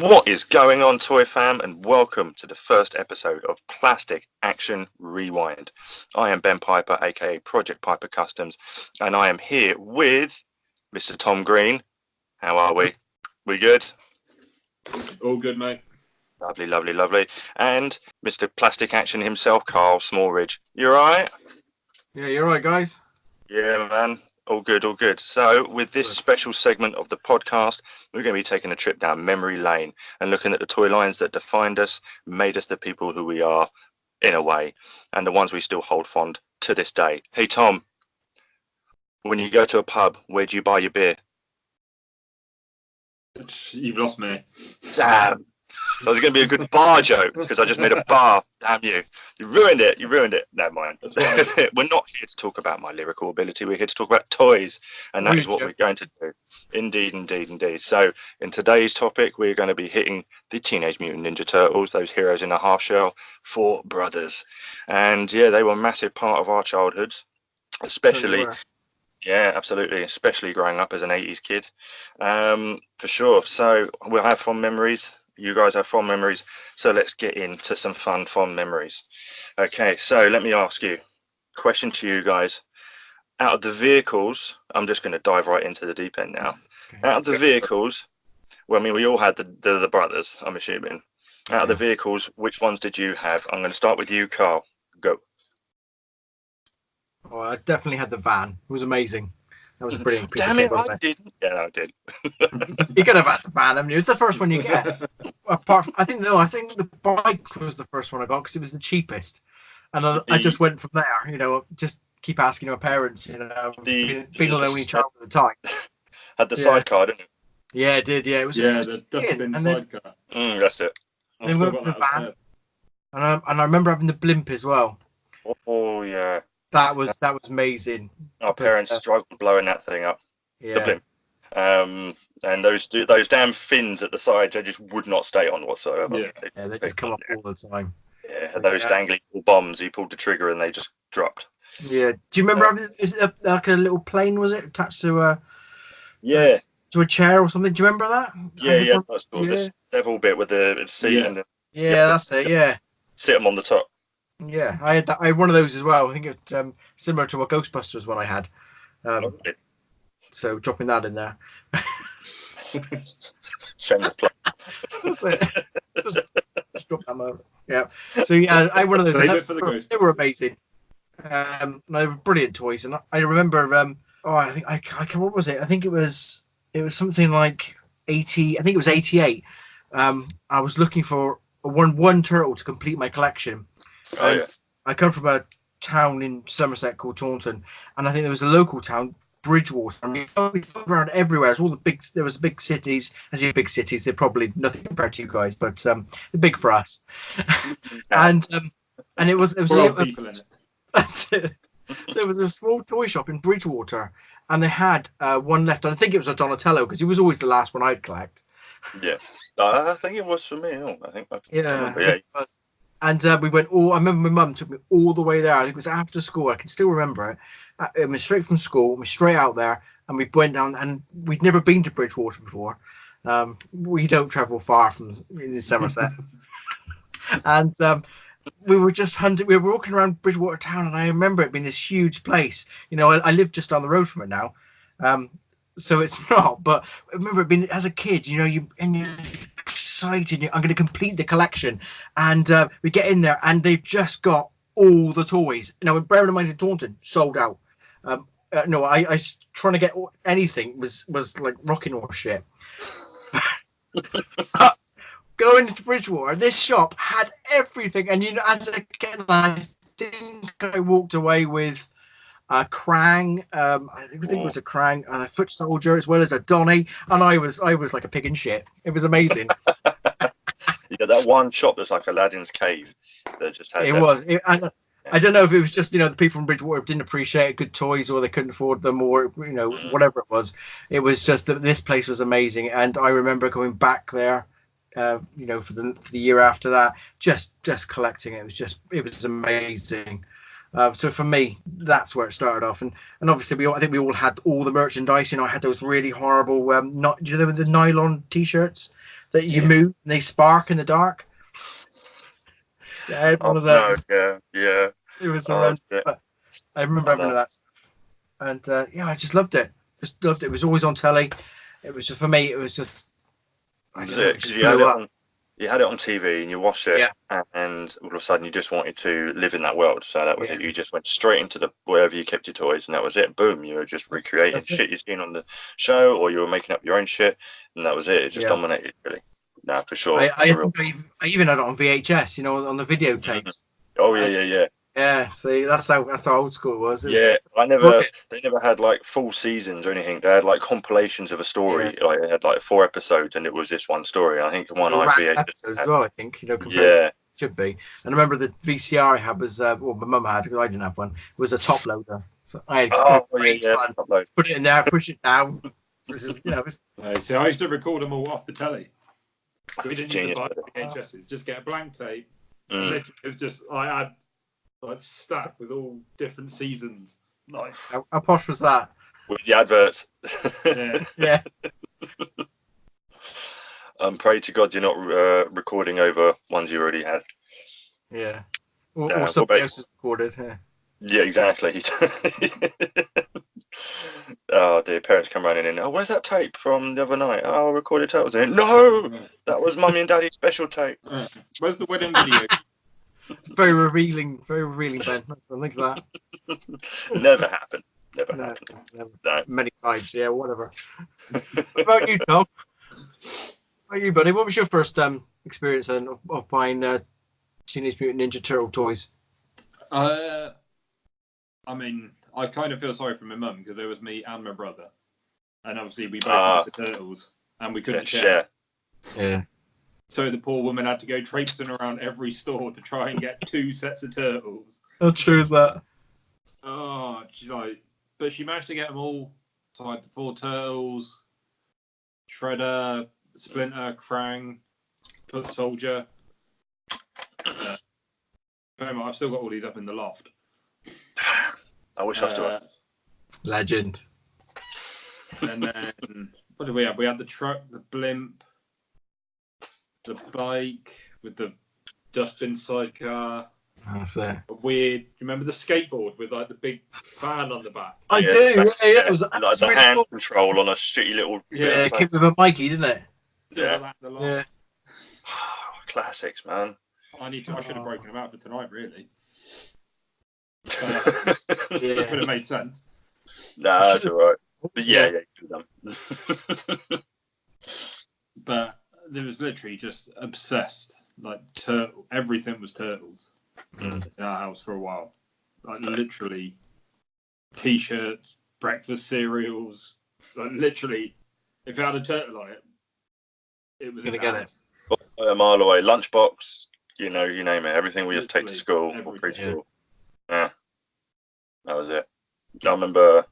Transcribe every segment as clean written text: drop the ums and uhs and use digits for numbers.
What is going on, Toy Fam, and welcome to the first episode of Plastic Action Rewind. I am Ben Piper, aka Project Piper Customs, and I am here with Mr. Tom Green. How are we? We good? All good, mate. Lovely, lovely, lovely. And Mr. Plastic Action himself, Karl Smallridge. You alright? Yeah, you're right, guys. Yeah, man. All good, all good. So, with this special segment of the podcast, we're going to be taking a trip down memory lane and looking at the toy lines that defined us, made us the people who we are, in a way, and the ones we still hold fond to this day. Hey, Tom, when you go to a pub, where do you buy your beer? You've lost me. Damn. That was going to be a good bar joke because I just made a bar. Damn you. You ruined it. You ruined it. Never mind. We're not here to talk about my lyrical ability. We're here to talk about toys. And that is what we're going to do. Indeed, indeed, indeed. So in today's topic, we're going to be hitting the Teenage Mutant Ninja Turtles, those heroes in a half shell, four brothers. And yeah, they were a massive part of our childhoods, especially. Yeah, absolutely. Especially growing up as an 80s kid. For sure. So we'll have fond memories. You guys have fond memories, so let's get into some fond memories. Okay, so let me ask you, question to you guys. Out of the vehicles, I'm just going to dive right into the deep end now. Okay. Out of the vehicles, well, I mean, we all had the brothers, I'm assuming. Out of the vehicles, which ones did you have? I'm going to start with you, Karl. Go. Oh, I definitely had the van. It was amazing. That was a brilliant piece Damn of it, I didn't. Yeah, I did. You could have had the van, haven't you? It's the first one you get. Apart from, I think the bike was the first one I got because it was the cheapest, and I just went from there. You know, just keep asking my parents. You know, being an only child at the time. Had the sidecar, didn't it? Yeah, it did. Yeah, it was. The dustbin sidecar. That's it. Then we went for the van, and I remember having the blimp as well. Oh yeah. That was amazing. Our parents struggled blowing that thing up. Yeah. The blimp. And those damn fins at the side, they just would not stay on whatsoever. Yeah, they just come up all the time. Yeah, so, those dangly bombs. You pulled the trigger and they just dropped. Yeah. Do you remember? Is it like a little plane? Was it attached to a? Yeah. To a chair or something? Do you remember that? Yeah. That's the devil bit with the seat and the. Yeah, that's it. Yeah. Sit them on the top. Yeah, I had that. I had one of those as well. I think it's similar to what Ghostbusters one I had. So dropping that in there. Shameless plug. That's it. Just drop that moment. Yeah. So yeah, I had one of those. They were amazing. They were brilliant toys, and I remember. I think what was it? I think it was something like 80. I think it was 88. I was looking for one turtle to complete my collection. I come from a town in Somerset called Taunton, and I think there was a local town, Bridgewater. I mean, we flew around everywhere. There was big cities. As you big cities, they're probably nothing compared to you guys, but they're big for us. and it was people in it. There was a small toy shop in Bridgewater, and they had one left. I think it was a Donatello because he was always the last one I'd collect. Yeah, I think it was for me. And we went I remember my mum took me all the way there. I think it was after school. I can still remember it. It was straight from school. We straight out there, and we went down. And we'd never been to Bridgewater before. We don't travel far from in Somerset. And we were just hunting. We were walking around Bridgewater town, and I remember it being this huge place. You know, I live just down the road from it now. So it's not, but I remember it being as a kid, you know, you're excited. I'm going to complete the collection, and we get in there, and they've just got all the toys. Now, bearing in mind in Taunton, sold out. No, I trying to get anything was like rocking or shit. Going into Bridgewater, this shop had everything, and you know, as a kid, I think I walked away with a Krang, I think it was a Krang, and a Foot Soldier, as well as a Donny, and I was like a pig in shit. It was amazing. Yeah, that one shop that's like Aladdin's cave. That just has. I don't know if it was just, you know, the people from Bridgewater didn't appreciate good toys, or they couldn't afford them, or you know, whatever it was. It was just that this place was amazing, and I remember going back there. You know, for the year after that, just collecting it. It was amazing. So for me, that's where it started off, and obviously I think we all had all the merchandise. You know, I had those really horrible, do you know the nylon t-shirts that you move and they spark in the dark. Yeah, I had one of those. No, yeah. It was horrendous, but I remember having that stuff. And yeah, I just loved it. Just loved it. It was always on telly. It was just, for me, it was just, I don't know, it just blew up. You had it on TV and you watched it, and all of a sudden you just wanted to live in that world. So that was it. You just went straight into wherever you kept your toys, and that was it. Boom! You were just recreating shit you've seen on the show, or you were making up your own shit, and that was it. It just dominated, really. No, for sure. I think I even had it on VHS, you know, on the videotapes. Oh yeah. Yeah, see, that's how old school it was. They never had like full seasons or anything. They had like compilations of a story. Like they had like 4 episodes, and it was this one story. I think one episodes as well. I think, you know, compared to should be. And I remember the VCR I had was my mum had, because I didn't have one. It was a top loader. So I had great fun. Put it in there, push it down. So I used to record them all off the telly. We didn't use to buy VHSs. Just get a blank tape. It was just I had like stacked with all different seasons. Like how posh was that? With the adverts. Yeah. Pray to God you're not recording over ones you already had. Yeah. Or somebody else has recorded. Yeah, exactly. Oh dear, parents come running in. Oh, where's that tape from the other night? Oh, recorded Turtles. No, that was Mummy and Daddy's special tape. Where's the wedding video? Very revealing, Ben. Look at that. Never happened. Never happened. No. Many times, yeah, whatever. What about you, Tom? What about you, buddy? What was your first experience then of buying Teenage Mutant Ninja Turtle toys? I mean, I kind of feel sorry for my mum, because it was me and my brother, and obviously we both had the Turtles, and we couldn't share. Yeah. So the poor woman had to go traipsing around every store to try and get 2 sets of Turtles. How true is that? Oh, but she managed to get them all. So like the 4 Turtles, Shredder, Splinter, Krang, Foot Soldier. I've still got all these up in the loft. I wish I still had. Legend. And then what did we have? We had the truck, the blimp, the bike with the dustbin sidecar. That's it. A weird. Do you remember the skateboard with like the big fan on the back? I do. Yeah, it was like the really hand control on a shitty little. Yeah, it came with a Mikey, didn't it? Yeah. Classics, man. I should have broken them out for tonight, really. It would have made sense. Nah, that's all right. But yeah, But there was literally just obsessed. Like everything was Turtles in our house for a while. Like literally, T-shirts, breakfast cereals. Like literally, if it had a turtle on it, it was gonna get it. A mile away. Lunchbox, you name it. Everything we just take to school or preschool. Yeah, that was it. I remember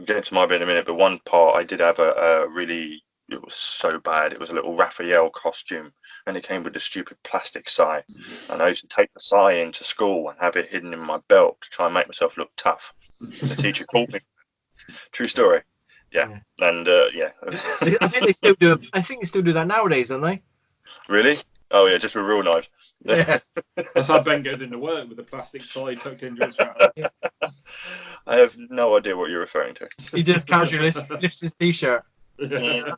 getting to my bit in a minute, but one part I did have a really. It was so bad. It was a little Raphael costume, and it came with a stupid plastic sai. And I used to take the sai into school and have it hidden in my belt to try and make myself look tough. The teacher called me. True story. Yeah. And yeah. I think they still do. I think they still do that nowadays, don't they? Really? Oh yeah, just with real knives. Yeah. That's how Ben goes into work, with the plastic sai tucked into his trousers. I have no idea what you're referring to. He just casually lifts his t-shirt. I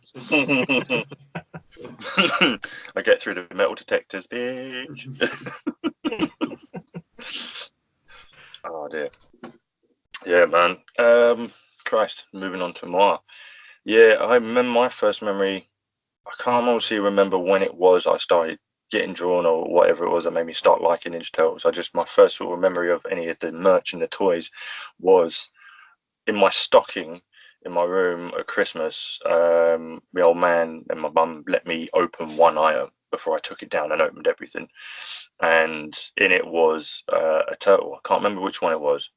get through the metal detectors, bitch. Oh dear. Yeah, man. Christ, moving on to more. Yeah, I remember my first memory. I can't honestly remember when it was I started getting drawn or whatever it was that made me start liking Ninja Turtles. My first sort of memory of any of the merch and the toys was in my stocking in my room at Christmas. My old man and my mum let me open one item before I took it down and opened everything, and in it was a turtle. I can't remember which one it was,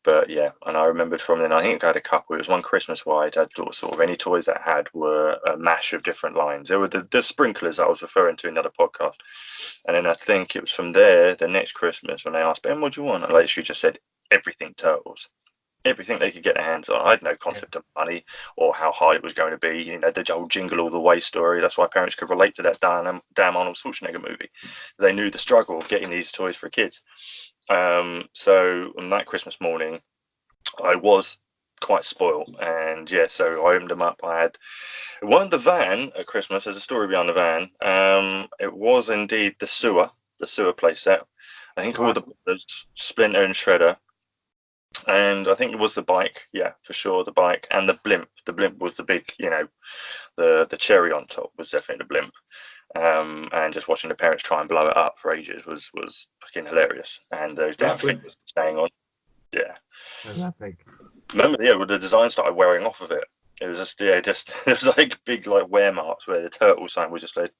but yeah. And I remembered from then, I think I had a couple. It was one Christmas where I had sort of any toys that I had were a mash of different lines. There were the sprinklers I was referring to in another podcast, and then I think it was from there the next Christmas when they asked Ben, what do you want? I literally just said everything Turtles. everything they could get their hands on. I had no concept of money or how hard it was going to be. You know, the whole Jingle All the Way story. That's why parents could relate to that damn Arnold Schwarzenegger movie. They knew the struggle of getting these toys for kids. So on that Christmas morning, I was quite spoiled, and yeah, so I opened them up. It wasn't the van at Christmas. There's a story behind the van. It was indeed the sewer play set. I think all the Splinter and Shredder. And I think it was the bike, yeah, for sure, the bike and the blimp. The blimp was the big, you know, the cherry on top was definitely the blimp. And just watching the parents try and blow it up for ages was fucking hilarious. And those damn things staying on, yeah. Remember, yeah, with the design started wearing off of it. It was just, yeah, just it was like big like wear marks where the turtle sign was just like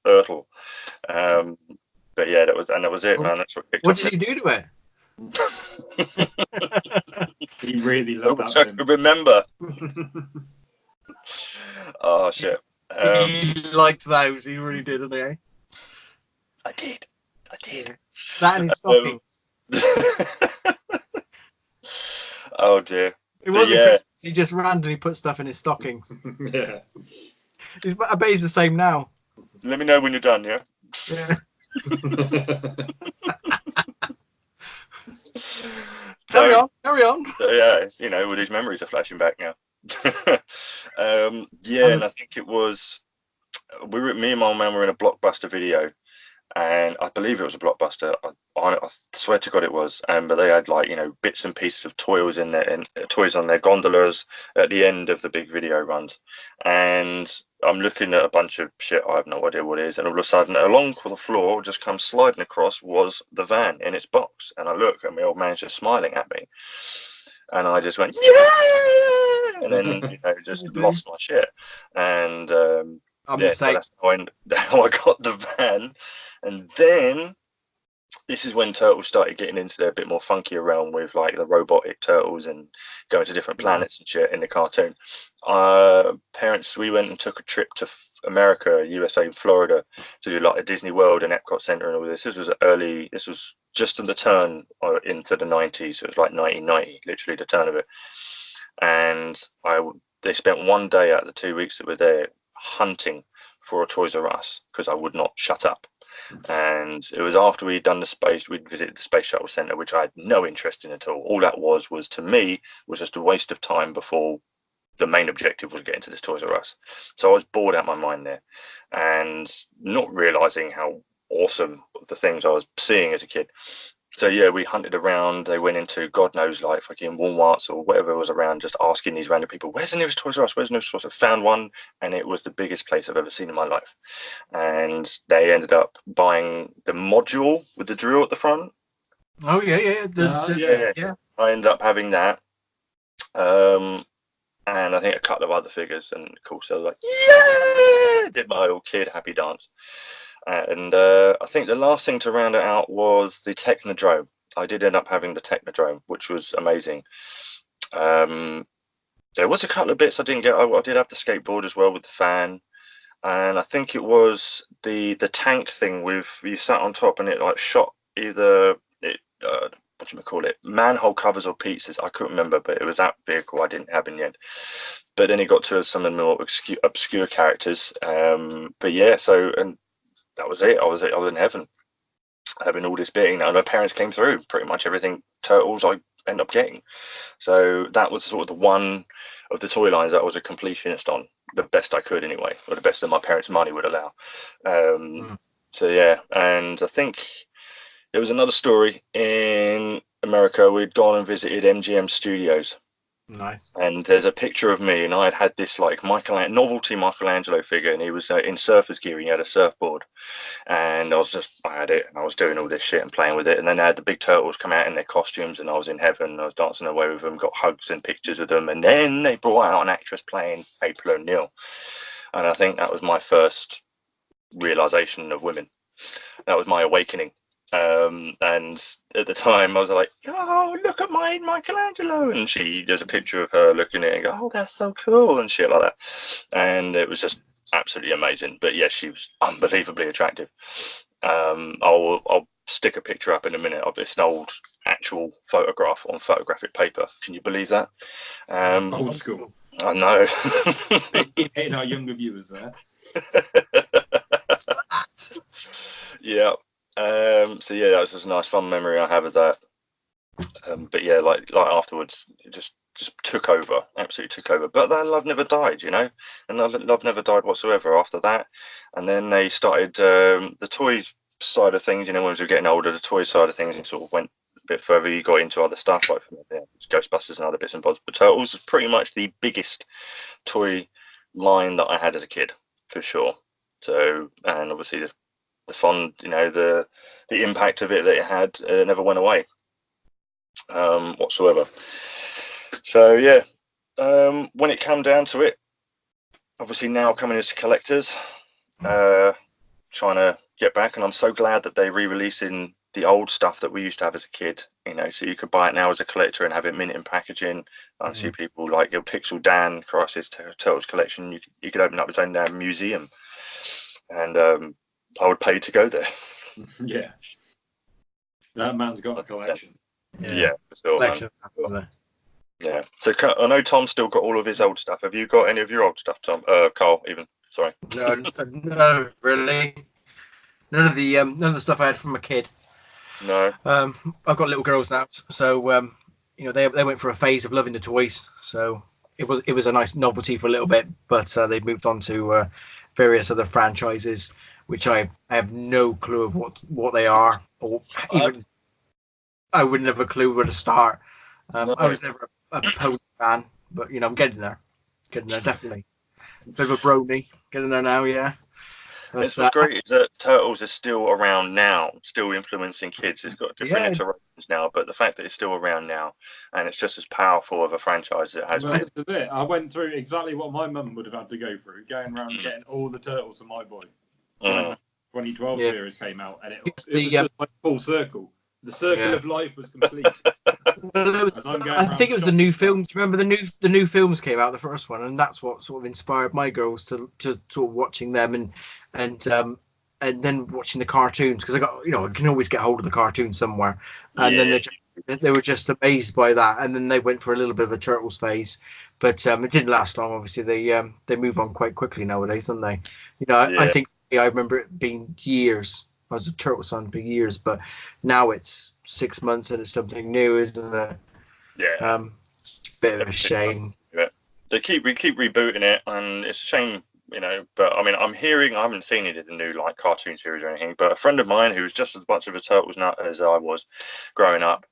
Ertl. But yeah, that was it, man. That's what did you do to it? He really loved that. I could remember. Oh shit! He liked those. He really did, didn't he? I did. That and his stockings. Oh dear. It wasn't Christmas. He just randomly put stuff in his stockings. Yeah. I bet he's the same now. Let me know when you're done. Yeah. Yeah. Carry on. Yeah, you know, all these memories are flashing back now. Yeah, and I think it was me and my mum were in a Blockbuster video, and I believe it was a Blockbuster. I swear to God it was. But they had like, you know, bits and pieces of toys in there, and toys on their gondolas at the end of the big video runs. And I'm looking at a bunch of shit. I have no idea what it is. And all of a sudden, along the floor, just comes sliding across was the van in its box. And I look, and my old man's just smiling at me. And I just went, yeah! And then, you know, just lost my shit. And I'm the same. So that's how I got the van. And then this is when Turtles started getting into their bit more funkier realm with like the robotic turtles and going to different planets and shit in the cartoon. Parents, we went and took a trip to America, USA, Florida, to do like a Disney World and Epcot Center and all this. This was just in the turn into the 90s. So it was like 1990, literally the turn of it. And they spent one day out of the 2 weeks that we're there hunting for a Toys R Us because I would not shut up. And it was after we'd visited the Space Shuttle Center, which I had no interest in at all. All that was to me was just a waste of time before the main objective was getting to this Toys R Us. So I was bored out of my mind there, and not realizing how awesome the things I was seeing as a kid. So yeah, we hunted around. They went into God knows like fucking Walmarts or whatever was around, just asking these random people, "Where's the nearest Toys R Us? Where's the nearest Toys R Us?" Found one, and it was the biggest place I've ever seen in my life. And they ended up buying the module with the drill at the front. Oh yeah. Yeah. I ended up having that, and I think a couple of other figures. And of course, I was like, "Yeah!" Did my old kid happy dance. And I think the last thing to round it out was the Technodrome. I did end up having the Technodrome, which was amazing. There was a couple of bits I didn't get. I did have the skateboard as well with the fan, and I think it was the tank thing with you sat on top and it like shot either what do you call it, manhole covers or pizzas. I couldn't remember, but it was that vehicle I didn't have in the end. But then it got to some of the more obscure characters. But yeah, and that was it. I was in heaven, having all this being. And my parents came through. Pretty much everything Turtles I end up getting. So that was sort of the one of the toy lines that I was a completionist on, the best I could anyway, or the best that my parents' money would allow. So yeah, and I think there was another story in America. We'd gone and visited MGM Studios. Nice. And there's a picture of me, and I had this like novelty Michelangelo figure, and he was in surfer's gear. He had a surfboard, and I had it, and I was doing all this shit and playing with it. And then they had the big turtles come out in their costumes, and I was in heaven. And I was dancing away with them, got hugs and pictures of them. And then they brought out an actress playing April O'Neil, and I think that was my first realization of women. That was my awakening. And at the time I was like, "Oh, look at my Michelangelo," and there's a picture of her looking at it and go, "Oh, that's so cool," and shit like that. And it was just absolutely amazing. But yeah, she was unbelievably attractive. I'll stick a picture up in a minute of this old actual photograph on photographic paper. Can you believe that? Old school. I know. Hitting our younger viewers there. Yeah. So yeah, that was just a nice fun memory I have of that. But yeah, like afterwards, it just took over, absolutely took over. But that love never died, you know, and love never died whatsoever after that. And then they started the toys side of things, you know, when we were getting older, the toy side of things, and sort of went a bit further. You got into other stuff like Ghostbusters and other bits and bobs. But Turtles was pretty much the biggest toy line that I had as a kid, for sure. So, and obviously the fond, you know, the impact of it that it had never went away whatsoever. So yeah, when it came down to it, obviously now coming as collectors, trying to get back, and I'm so glad that they're re-releasing the old stuff that we used to have as a kid, you know, so you could buy it now as a collector and have it mint in packaging. I see people like your Pixel Dan Crisis Turtles collection, you could open up his own museum, and I would pay to go there. Yeah, that man's got a collection. Yeah, for sure, Collection, man. Yeah. So I know Tom's still got all of his old stuff. Have you got any of your old stuff, Tom? Karl, even. Sorry. No, really. None of the stuff I had from a kid. No. I've got little girls now, so you know, they went for a phase of loving the toys. So it was a nice novelty for a little bit, but they moved on to various other franchises, which I have no clue of what they are, or even I wouldn't have a clue where to start. No. I was never a pony fan, but you know, I'm getting there, definitely. Bit of a brony, getting there now, yeah. But, It's what's great is that Turtles is still around now, still influencing kids. It's got different iterations now, but the fact that it's still around now and it's just as powerful of a franchise as it has been. This is it. I went through exactly what my mum would have had to go through, going around getting all the Turtles for my boy. When the 2012 series came out, and it was just like full circle. The circle of life was complete. Well, I think it was the new films. Remember the new films came out, the first one, and that's what sort of inspired my girls to sort of watching them and then watching the cartoons, because I got, you know, I can always get hold of the cartoons somewhere, and then they were just amazed by that, and then they went for a little bit of a Turtles phase, but it didn't last long. Obviously, they move on quite quickly nowadays, don't they? You know, I think I remember it being years. I was a Turtles fan for years, but now it's 6 months and it's something new, isn't it? Yeah. Bit of a shame. Yeah. We keep rebooting it, and it's a shame, you know. But I mean, I haven't seen it in the new like cartoon series or anything. But a friend of mine who was just as much of a Turtles nut as I was growing up,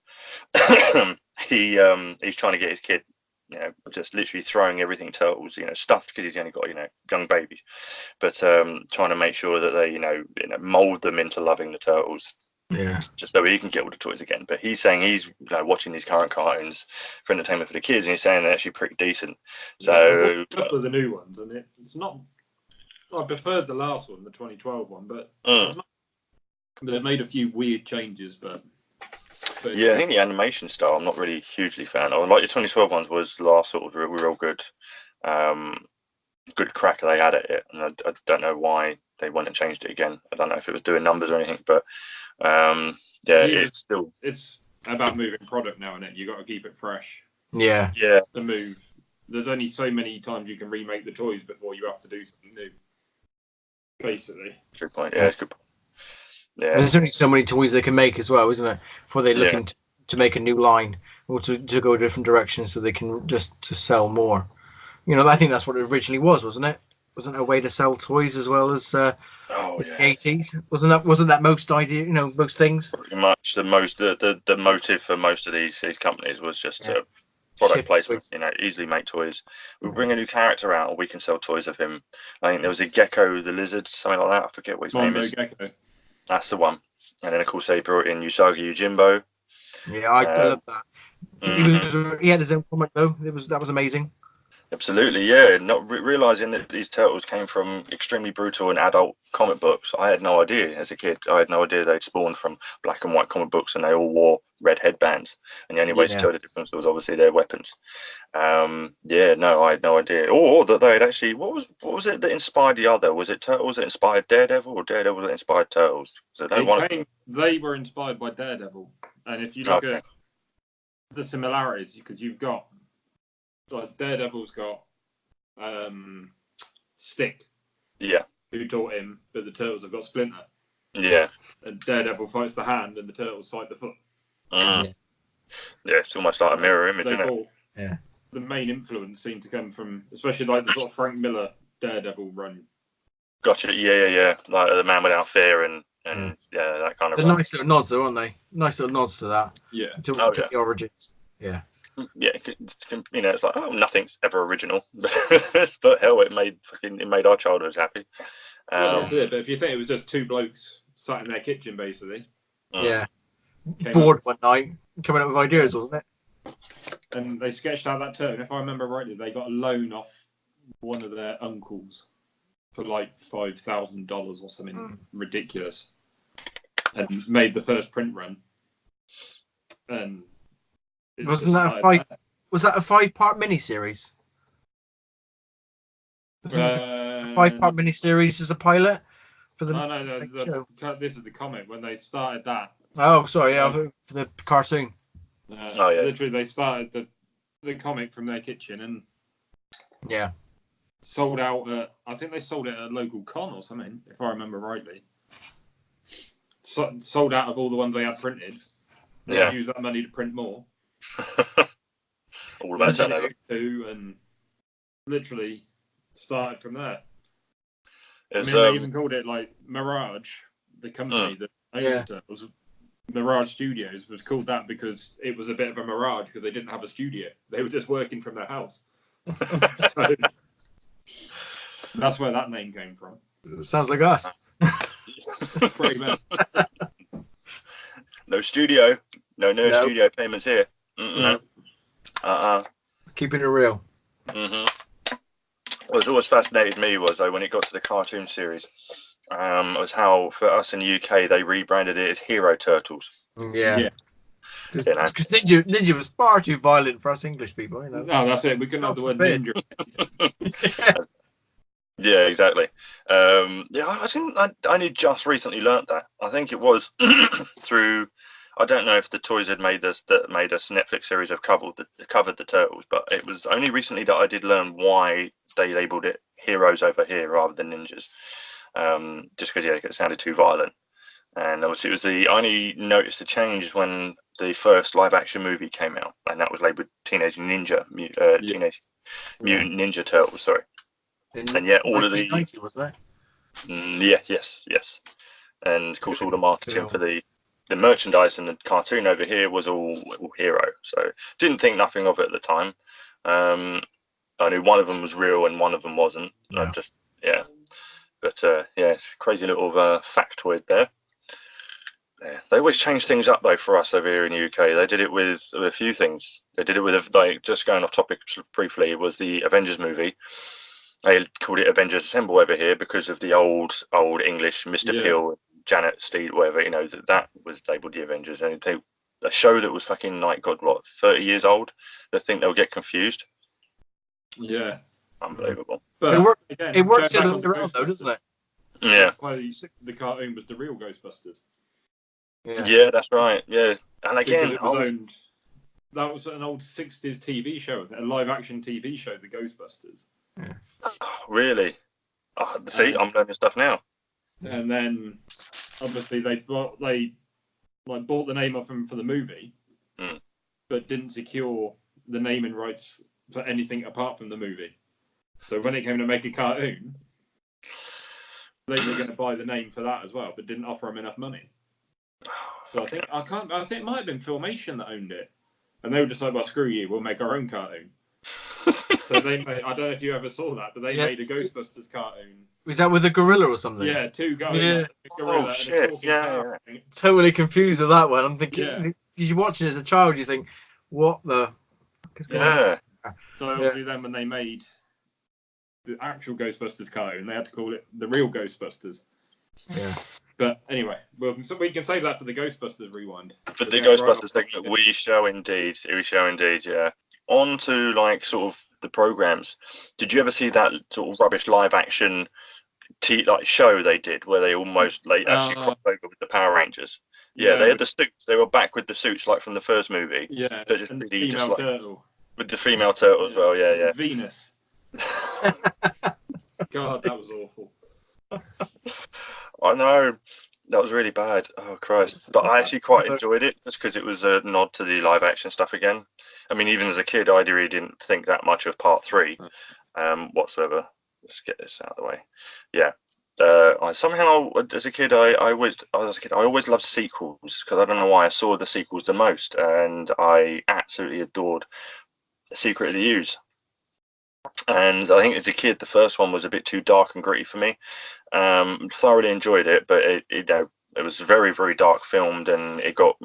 he's trying to get his kid, you know, just literally throwing everything Turtles, you know, stuffed, because he's only got, you know, young babies, but trying to make sure that they, you know, mold them into loving the Turtles. Yeah. Just so he can get all the toys again. But he's saying he's, you know, watching these current cartoons for entertainment for the kids, and he's saying they're actually pretty decent. So a couple of the new ones, and it's not. I preferred the last one, the 2012 one, but they made a few weird changes. But yeah, I think the animation style I'm not really hugely fan of. Like the 2012 ones was the last sort of real good, good crack they had at it, and I don't know why they went and changed it again. I don't know if it was doing numbers or anything, but it's about moving product now, and you got to keep it fresh. Yeah. To move. There's only so many times you can remake the toys before you have to do something new. Basically. Good point. Yeah, it's good point. Yeah. And there's only so many toys they can make as well, isn't it? Before they're looking to make a new line, or to go a different direction, so they can just to sell more. You know, I think that's what it originally was, wasn't it? Wasn't it a way to sell toys as well as the 80s? Wasn't that most idea? You know, most things. Pretty much the motive for most of these companies was just product placement. You know, easily make toys. We bring a new character out, or we can sell toys of him. I think there was a Gecko the Lizard, something like that. I forget what his name is. Gecko. That's the one. And then of course they brought in Usagi Yojimbo. Yeah, I love that. He had his own comic though. That was amazing. Absolutely, yeah. Not realizing that these turtles came from extremely brutal and adult comic books. I had no idea as a kid. I had no idea they'd spawned from black and white comic books, and they all wore red headbands. And the only way to tell the difference was obviously their weapons. I had no idea. Or that they had actually. What was it that inspired the other? Was it Turtles that inspired Daredevil, or Daredevil that inspired Turtles? They were inspired by Daredevil, and if you look at the similarities, because you've got like Daredevil's got Stick, who taught him, but the Turtles have got Splinter. Yeah. And Daredevil fights the hand, and the Turtles fight the foot. Yeah, it's almost like a mirror image, isn't it? Yeah. The main influence seemed to come from, especially like the sort of Frank Miller Daredevil run. Gotcha. Yeah. Like The Man Without Fear and that kind of. The nice little nods, though, aren't they? Nice little nods to that. Yeah. To the origins. Yeah. Yeah, it's like, oh, nothing's ever original, but hell, it made our childhoods happy. Well, that's it. But if you think it was just two blokes sat in their kitchen, basically. Yeah. Bored one night, coming up with ideas, wasn't it? And they sketched out that turtle. If I remember rightly, they got a loan off one of their uncles for like $5,000 or something ridiculous, and made the first print run. And wasn't that a five? Was that a 5-part miniseries? A 5-part miniseries as a pilot for the show? This is the comic when they started that. Oh, sorry, for the cartoon. Literally, they started the comic from their kitchen and sold out. I think they sold it at a local con or something, if I remember rightly. Sold out of all the ones they had printed. They used that money to print more. All about turnover. And literally started from there. They even called it like Mirage, the company that owned the Turtles. Mirage Studios was called that because it was a bit of a mirage because they didn't have a studio. They were just working from their house. So that's where that name came from. Sounds like us. Pretty much. No studio. No studio payments here. No. Keeping it real. What's always fascinated me was though when it got to the cartoon series, was how for us in the UK they rebranded it as Hero Turtles. Yeah. Because ninja was far too violent for us English people. You know? No, that's it. We couldn't have the word ninja. Yeah, exactly. I think I only just recently learnt that. I think it was through. I don't know if the Toys had made us Netflix series have covered the Turtles, but it was only recently that I did learn why they labelled it Heroes over here rather than Ninjas. Just because it sounded too violent, and obviously I only noticed the change when the first live action movie came out, and that was labelled Teenage Mutant Ninja Turtles. Sorry, and all of the was that? Yes, and of course all the marketing for the merchandise and the cartoon over here was all Hero. So didn't think nothing of it at the time. I knew one of them was real and one of them wasn't. No. But crazy little factoid there. Yeah, they always change things up though for us over here in the UK. They did it with a few things. They did it with just going off topic briefly. It was the Avengers movie. They called it Avengers Assemble over here because of the old English Mr. Phil, Janet Steed, whatever. That was labelled the Avengers, and a show that was fucking 30 years old. They think they'll get confused. Yeah, unbelievable. But it works the other way around though, doesn't it? Yeah. The cartoon was the real Ghostbusters. Yeah, that's right. Yeah, and again, that was an old 60s TV show, a live-action TV show, The Ghostbusters. Yeah. Oh, really? Oh, see, I'm learning stuff now. And then, obviously, they bought the name of them for the movie, but didn't secure the naming rights for anything apart from the movie. So when it came to make a cartoon, they were going to buy the name for that as well, but didn't offer them enough money. So I think it might have been Filmation that owned it, and they were just like, "Well, screw you, we'll make our own cartoon." So they made. I don't know if you ever saw that, but they made a Ghostbusters cartoon. Was that with a gorilla or something? Yeah, two guys. Yeah. A gorilla and a talking cow. Totally confused with that one. I'm thinking, you watch it as a child, you think, "What the fuck is going on?" So obviously, then when they made the actual Ghostbusters cartoon, they had to call it the real Ghostbusters. Yeah. But anyway, we can save that for the Ghostbusters rewind. For the Ghostbusters thing, we shall indeed. Yeah. On to sort of the programs. Did you ever see that sort of rubbish live action show they did where they almost actually crossed over with the Power Rangers. Yeah, they had the suits. They were back with the suits like from the first movie. Yeah, but just and really the female turtle. With the female turtle as well. Yeah. Venus. God, that was awful. I know. That was really bad. Oh, Christ. But I actually quite enjoyed it just because it was a nod to the live action stuff again. I mean, even as a kid, I really didn't think that much of part 3 whatsoever. Let's get this out of the way. Yeah. I somehow, as a kid, I always loved sequels because I don't know why I saw the sequels the most, and I absolutely adored Secret of the Ooze. And I think as a kid, the first one was a bit too dark and gritty for me. Thoroughly enjoyed it, but it was very, very dark filmed, and it got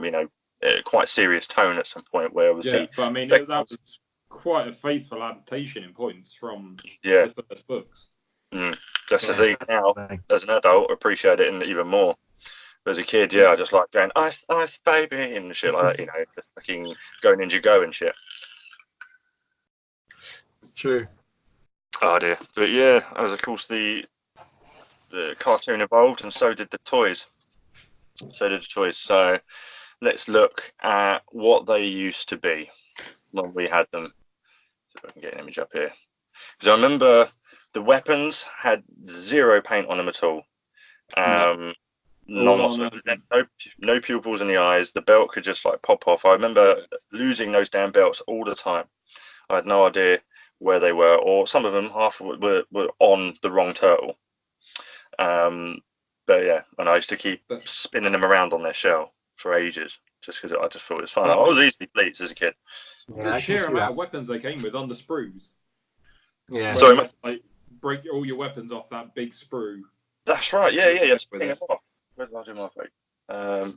quite serious tone at some point where obviously. Yeah, but I mean that was quite a faithful adaptation in points from the first books. That's the thing. Now, as an adult, I appreciate it even more. But as a kid, I just like going ice, ice, baby, and shit like that. Just fucking Go Ninja Go and shit. It's true. Oh dear, but yeah, as of course the cartoon evolved, and so did the toys. So let's look at what they used to be when we had them. See if I can get an image up here. Because I remember the weapons had zero paint on them at all. None whatsoever. No pupils in the eyes. The belt could just like pop off. I remember losing those damn belts all the time. I had no idea where they were, or some of them half were on the wrong turtle. But yeah, and I used to keep spinning them around on their shell for ages, just because I just thought it was fun. I was easily pleased as a kid. Yeah, the sheer amount of weapons they came with on the sprues. Yeah. So like break all your weapons off that big sprue. That's right. Yeah. Just ping them off. Where did I do my fake?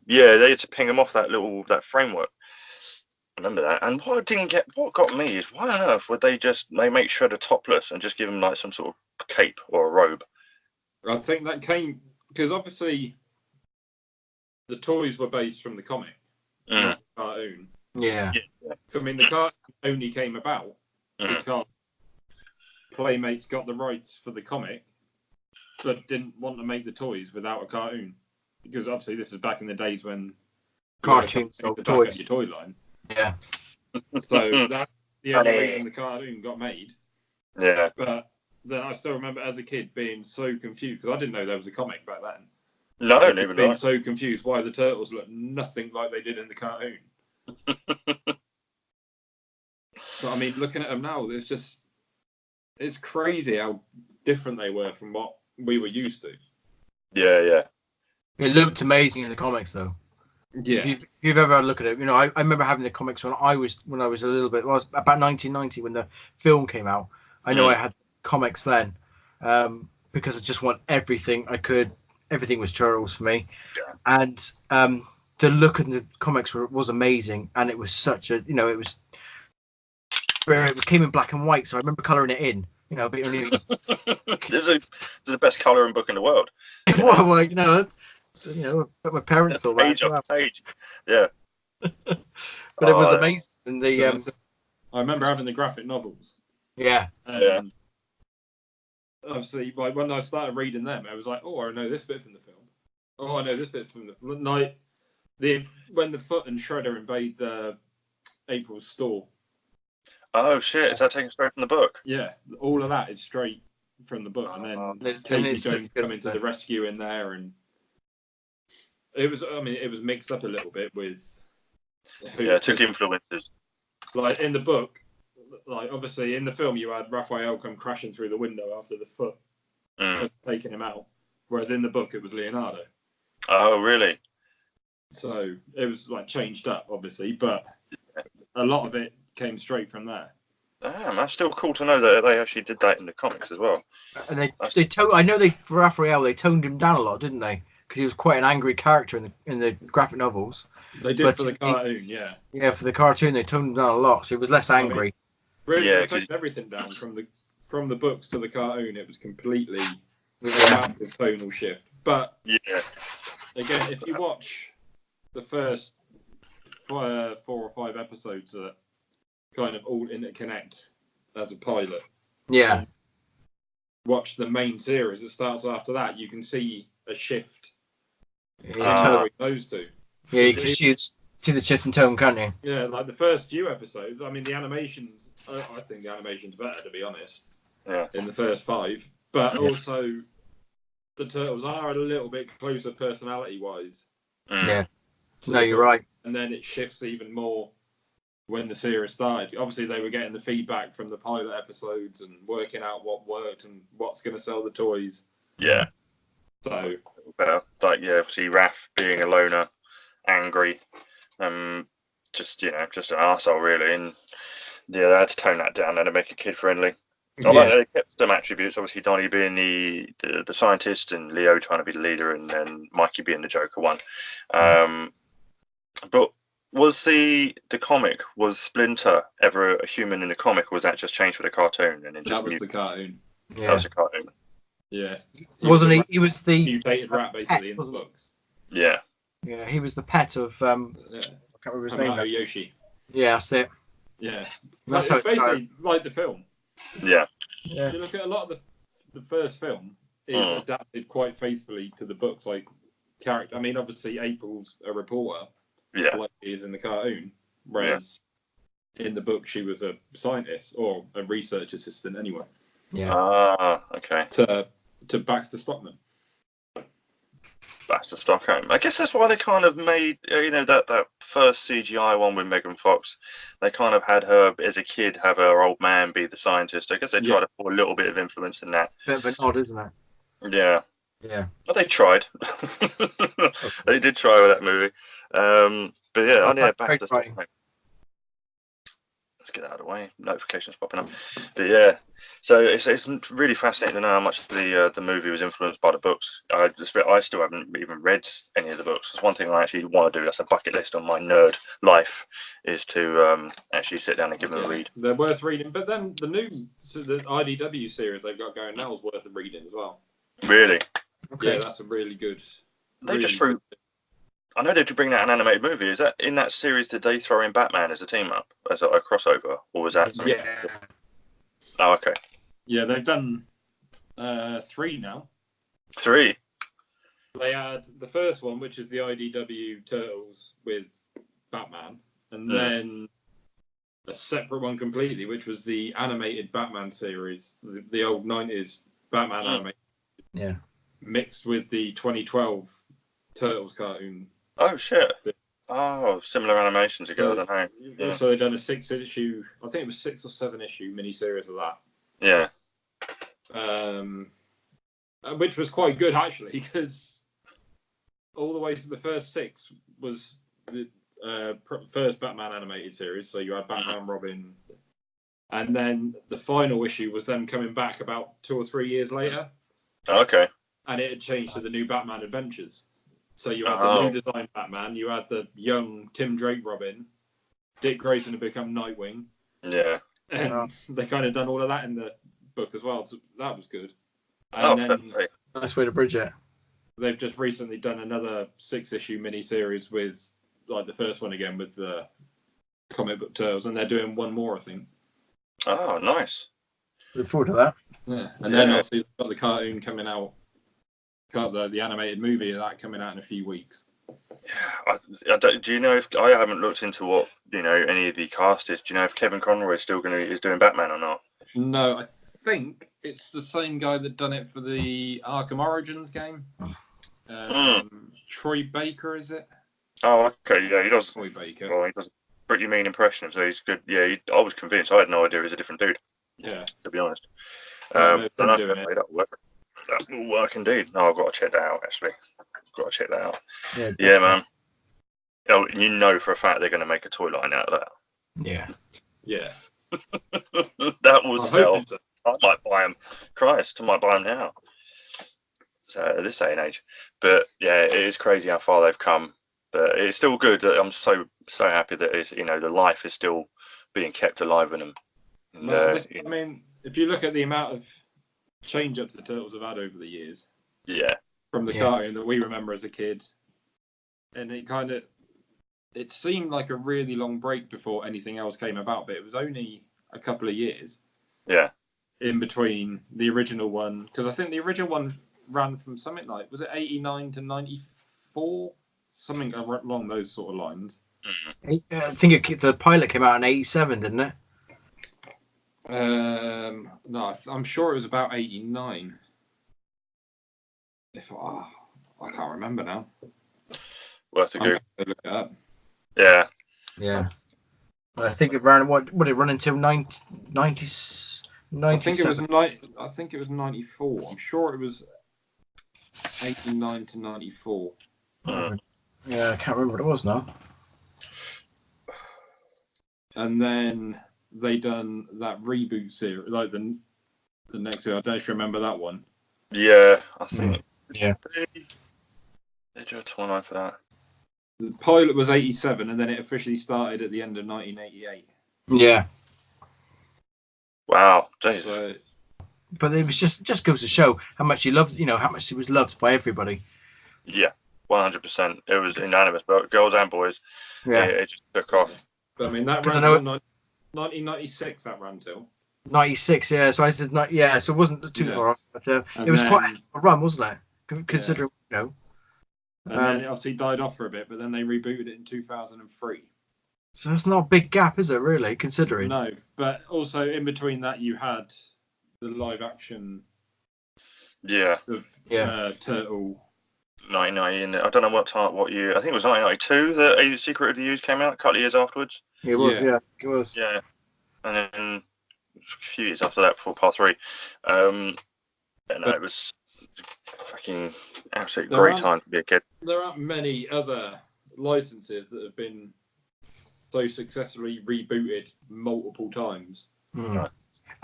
They had to ping them off that framework. I remember that. And what got me is why on earth would they make Shredder topless and just give him like some sort of cape or a robe? I think that came because obviously the toys were based from the comic, not the cartoon. Yeah. So I mean, the cartoon only came about because Playmates got the rights for the comic, but didn't want to make the toys without a cartoon. Because obviously this is back in the days when cartoons sold toys. Your toy line. Yeah. So that's the only reason the cartoon got made. Yeah. But then I still remember as a kid being so confused because I didn't know there was a comic back then. No, never being so confused why the turtles look nothing like they did in the cartoon. But I mean, looking at them now, it's crazy how different they were from what we were used to. Yeah. It looked amazing in the comics, though. Yeah. If you've ever had a look at it, I remember having the comics when I was a little bit. Well, it was about 1990 when the film came out. I know I had comics then because I just want everything I could. Everything was Turtles for me, and the look in the comics was amazing, and it was such a it came in black and white, so I remember colouring it in. But only this is the best colouring book in the world. But my parents thought page after page. Yeah. But it was amazing. And I remember having the graphic novels. Yeah. Obviously, like when I started reading them, I was like, "Oh, I know this bit from the film. Oh, I know this bit from the night." When the Foot and Shredder invade April's store. Oh shit! Is that taken straight from the book? Yeah, all of that is straight from the book, and then Casey Jones coming to the rescue in there, and it was mixed up a little bit with. It took influences. Like in the book. Like obviously in the film you had Raphael come crashing through the window after the Foot taking him out, whereas in the book it was Leonardo. Oh really? So it was like changed up obviously, but a lot of it came straight from there. Damn, that's still cool to know that they actually did that in the comics as well. And I know for Raphael they toned him down a lot, didn't they? Because he was quite an angry character in the graphic novels. They did for the cartoon, yeah. Yeah, for the cartoon they toned him down a lot, so he was less angry. Really, they toned everything down from the books to the cartoon. It was completely a massive tonal shift. But again, if you watch the first 4 or 5 episodes that kind of all interconnect as a pilot, watch the main series that starts after that, you can see a shift in those two. Yeah, you can see the shift in tone, can't you? Yeah, like the first few episodes. I mean, the animations. I think the animation's better, to be honest. Yeah. In the first 5, but also the Turtles are a little bit closer personality-wise. Yeah. No, you're right. And then it shifts even more when the series started. Obviously, they were getting the feedback from the pilot episodes and working out what worked and what's going to sell the toys. Yeah. So, obviously Raph being a loner, angry, just an arsehole really, and they had to tone that down and to make it kid friendly. I like that they kept some attributes. Obviously, Donnie being the scientist, and Leo trying to be the leader, and then Mikey being the Joker one. But was the comic, was Splinter ever a human in the comic, or was that just changed for the cartoon? And then that was the cartoon. Yeah. That was the cartoon. Yeah. Wasn't he? He was the mutated rat, basically, in the books. Yeah. Yeah, he was the pet of I can't remember his name. Yoshi. Yeah, that's it. Yeah. That's it's basically like the film. Yeah. If you look at a lot of the first film is adapted quite faithfully to the books, like character. I mean, obviously April's a reporter, like she is in the cartoon, whereas in the book she was a scientist or a research assistant anyway. Yeah. Okay. To Baxter Stockman. Baxter Stockman. I guess that's why they kind of made that first CGI one with Megan Fox. They kind of had her as a kid have her old man be the scientist. I guess they tried to put a little bit of influence in that. Bit of an odd, isn't it? Yeah. Yeah. Well, they tried. They did try with that movie. But yeah, Baxter Stockman. Let's get that out of the way. Notifications popping up. But yeah, so it's really fascinating to know how much the movie was influenced by the books. I still haven't even read any of the books. It's one thing I actually want to do. That's a bucket list on my nerd life, is to actually sit down and give them a read. They're worth reading. But then the IDW series they've got going now is worth reading as well. Really? Okay. Yeah, that's a really good. I know they'd bring out an animated movie. Is that in that series? Did they throw in Batman as a team up, as a crossover, or was that? Yeah. Oh, okay. Yeah, they've done 3 now. 3. They had the first one, which is the IDW Turtles with Batman, and then a separate one completely, which was the animated Batman series, the old 90s Batman animated. Yeah. Mixed with the 2012 Turtles cartoon. Oh shit! Oh, similar animation together. Yeah. So they've done a 6-issue, I think it was 6 or 7 issue miniseries of that. Yeah. Which was quite good actually, because all the way to the first 6 was the first Batman animated series. So you had Batman, Robin, and then the final issue was them coming back about 2 or 3 years later. Okay. And it had changed to the new Batman Adventures. So you had the new design Batman, you had the young Tim Drake Robin, Dick Grayson had become Nightwing. Yeah. And they kind of done all of that in the book as well. So that was good. And then nice way to bridge it. They've just recently done another 6-issue mini-series with, like, the first one again with the comic book Turtles, and they're doing one more, I think. Oh, nice. Look forward to that. Yeah. And then obviously they've got the cartoon coming out. Got the animated movie of that coming out in a few weeks. Yeah, do you know if I haven't looked into what any of the cast is? Do you know if Kevin Conroy is doing Batman or not? No, I think it's the same guy that done it for the Arkham Origins game. Troy Baker, is it? Oh, okay. Yeah, he does. Troy Baker. Well, he does a pretty mean impression, so he's good. Yeah, I was convinced. I had no idea he was a different dude. Yeah, to be honest. That'll work indeed. No, I've got to check that out. Actually, got to check that out. Yeah, man. For a fact they're going to make a toy line out of that. Yeah. That will sell. I might buy them. Christ, I might buy them now. So at this day and age, but yeah, it is crazy how far they've come. But it's still good. I'm so happy that it's the life is still being kept alive in them. And, I mean, if you look at the amount of change-ups the Turtles have had over the years, from the cartoon that we remember as a kid, and it seemed like a really long break before anything else came about, but it was only a couple of years. Yeah. in between the original one, because I think the original one ran from something like, was it 89 to 94, something along those sort of lines. I think the pilot came out in 87, didn't it? No, I'm sure it was about 89. I can't remember now. Worth a go. Look it up. Yeah. Yeah. I think it ran. What would it run until 90? I think it was 94. I'm sure it was 89 to 94. Yeah, I can't remember what it was now. And then they done that reboot series, like the next year. I don't know if you remember that one. Yeah, I think. Yeah. They do a timeline for that. The pilot was 87, and then it officially started at the end of 1988. Yeah. Wow. Jeez. So, But it was just goes to show how much he loved, how much he was loved by everybody. Yeah, 100%. It was unanimous, but girls and boys. Yeah. It just took off. but I mean, that ran till 1996. That ran till 96. Yeah. So I said not. Yeah. So it wasn't too far off, but it was quite a run, wasn't it? Considering And then it obviously died off for a bit, but then they rebooted it in 2003. So that's not a big gap, is it? Really, considering. No, but also in between that, you had the live action. Yeah. Turtle. 1990. I don't know what year. I think it was 1992 that A Secret of the Ooze came out. A couple of years afterwards. It was. Yeah. It was. Yeah. And then a few years after that, before Part 3. It was fucking absolutely great time to be a kid. There aren't many other licenses that have been so successfully rebooted multiple times.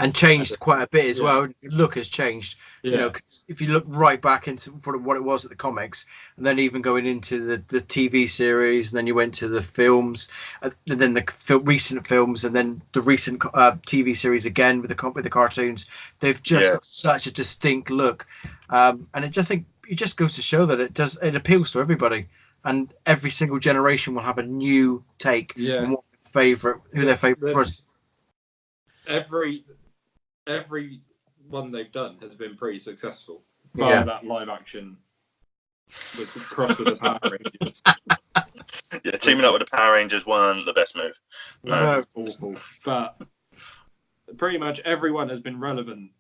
And changed quite a bit as well. The look has changed. Yeah. 'Cause if you look right back into what it was at the comics, and then even going into the TV series, and then you went to the films, and then the recent films, and then the recent TV series again with the cartoons, they've just got such a distinct look, and it just goes to show that it appeals to everybody, and every single generation will have a new take on what their favorite was. Every one they've done has been pretty successful. Bar that live action with cross with the Power Rangers. Yeah, teaming up with the Power Rangers weren't the best move. No, awful. But pretty much everyone has been relevant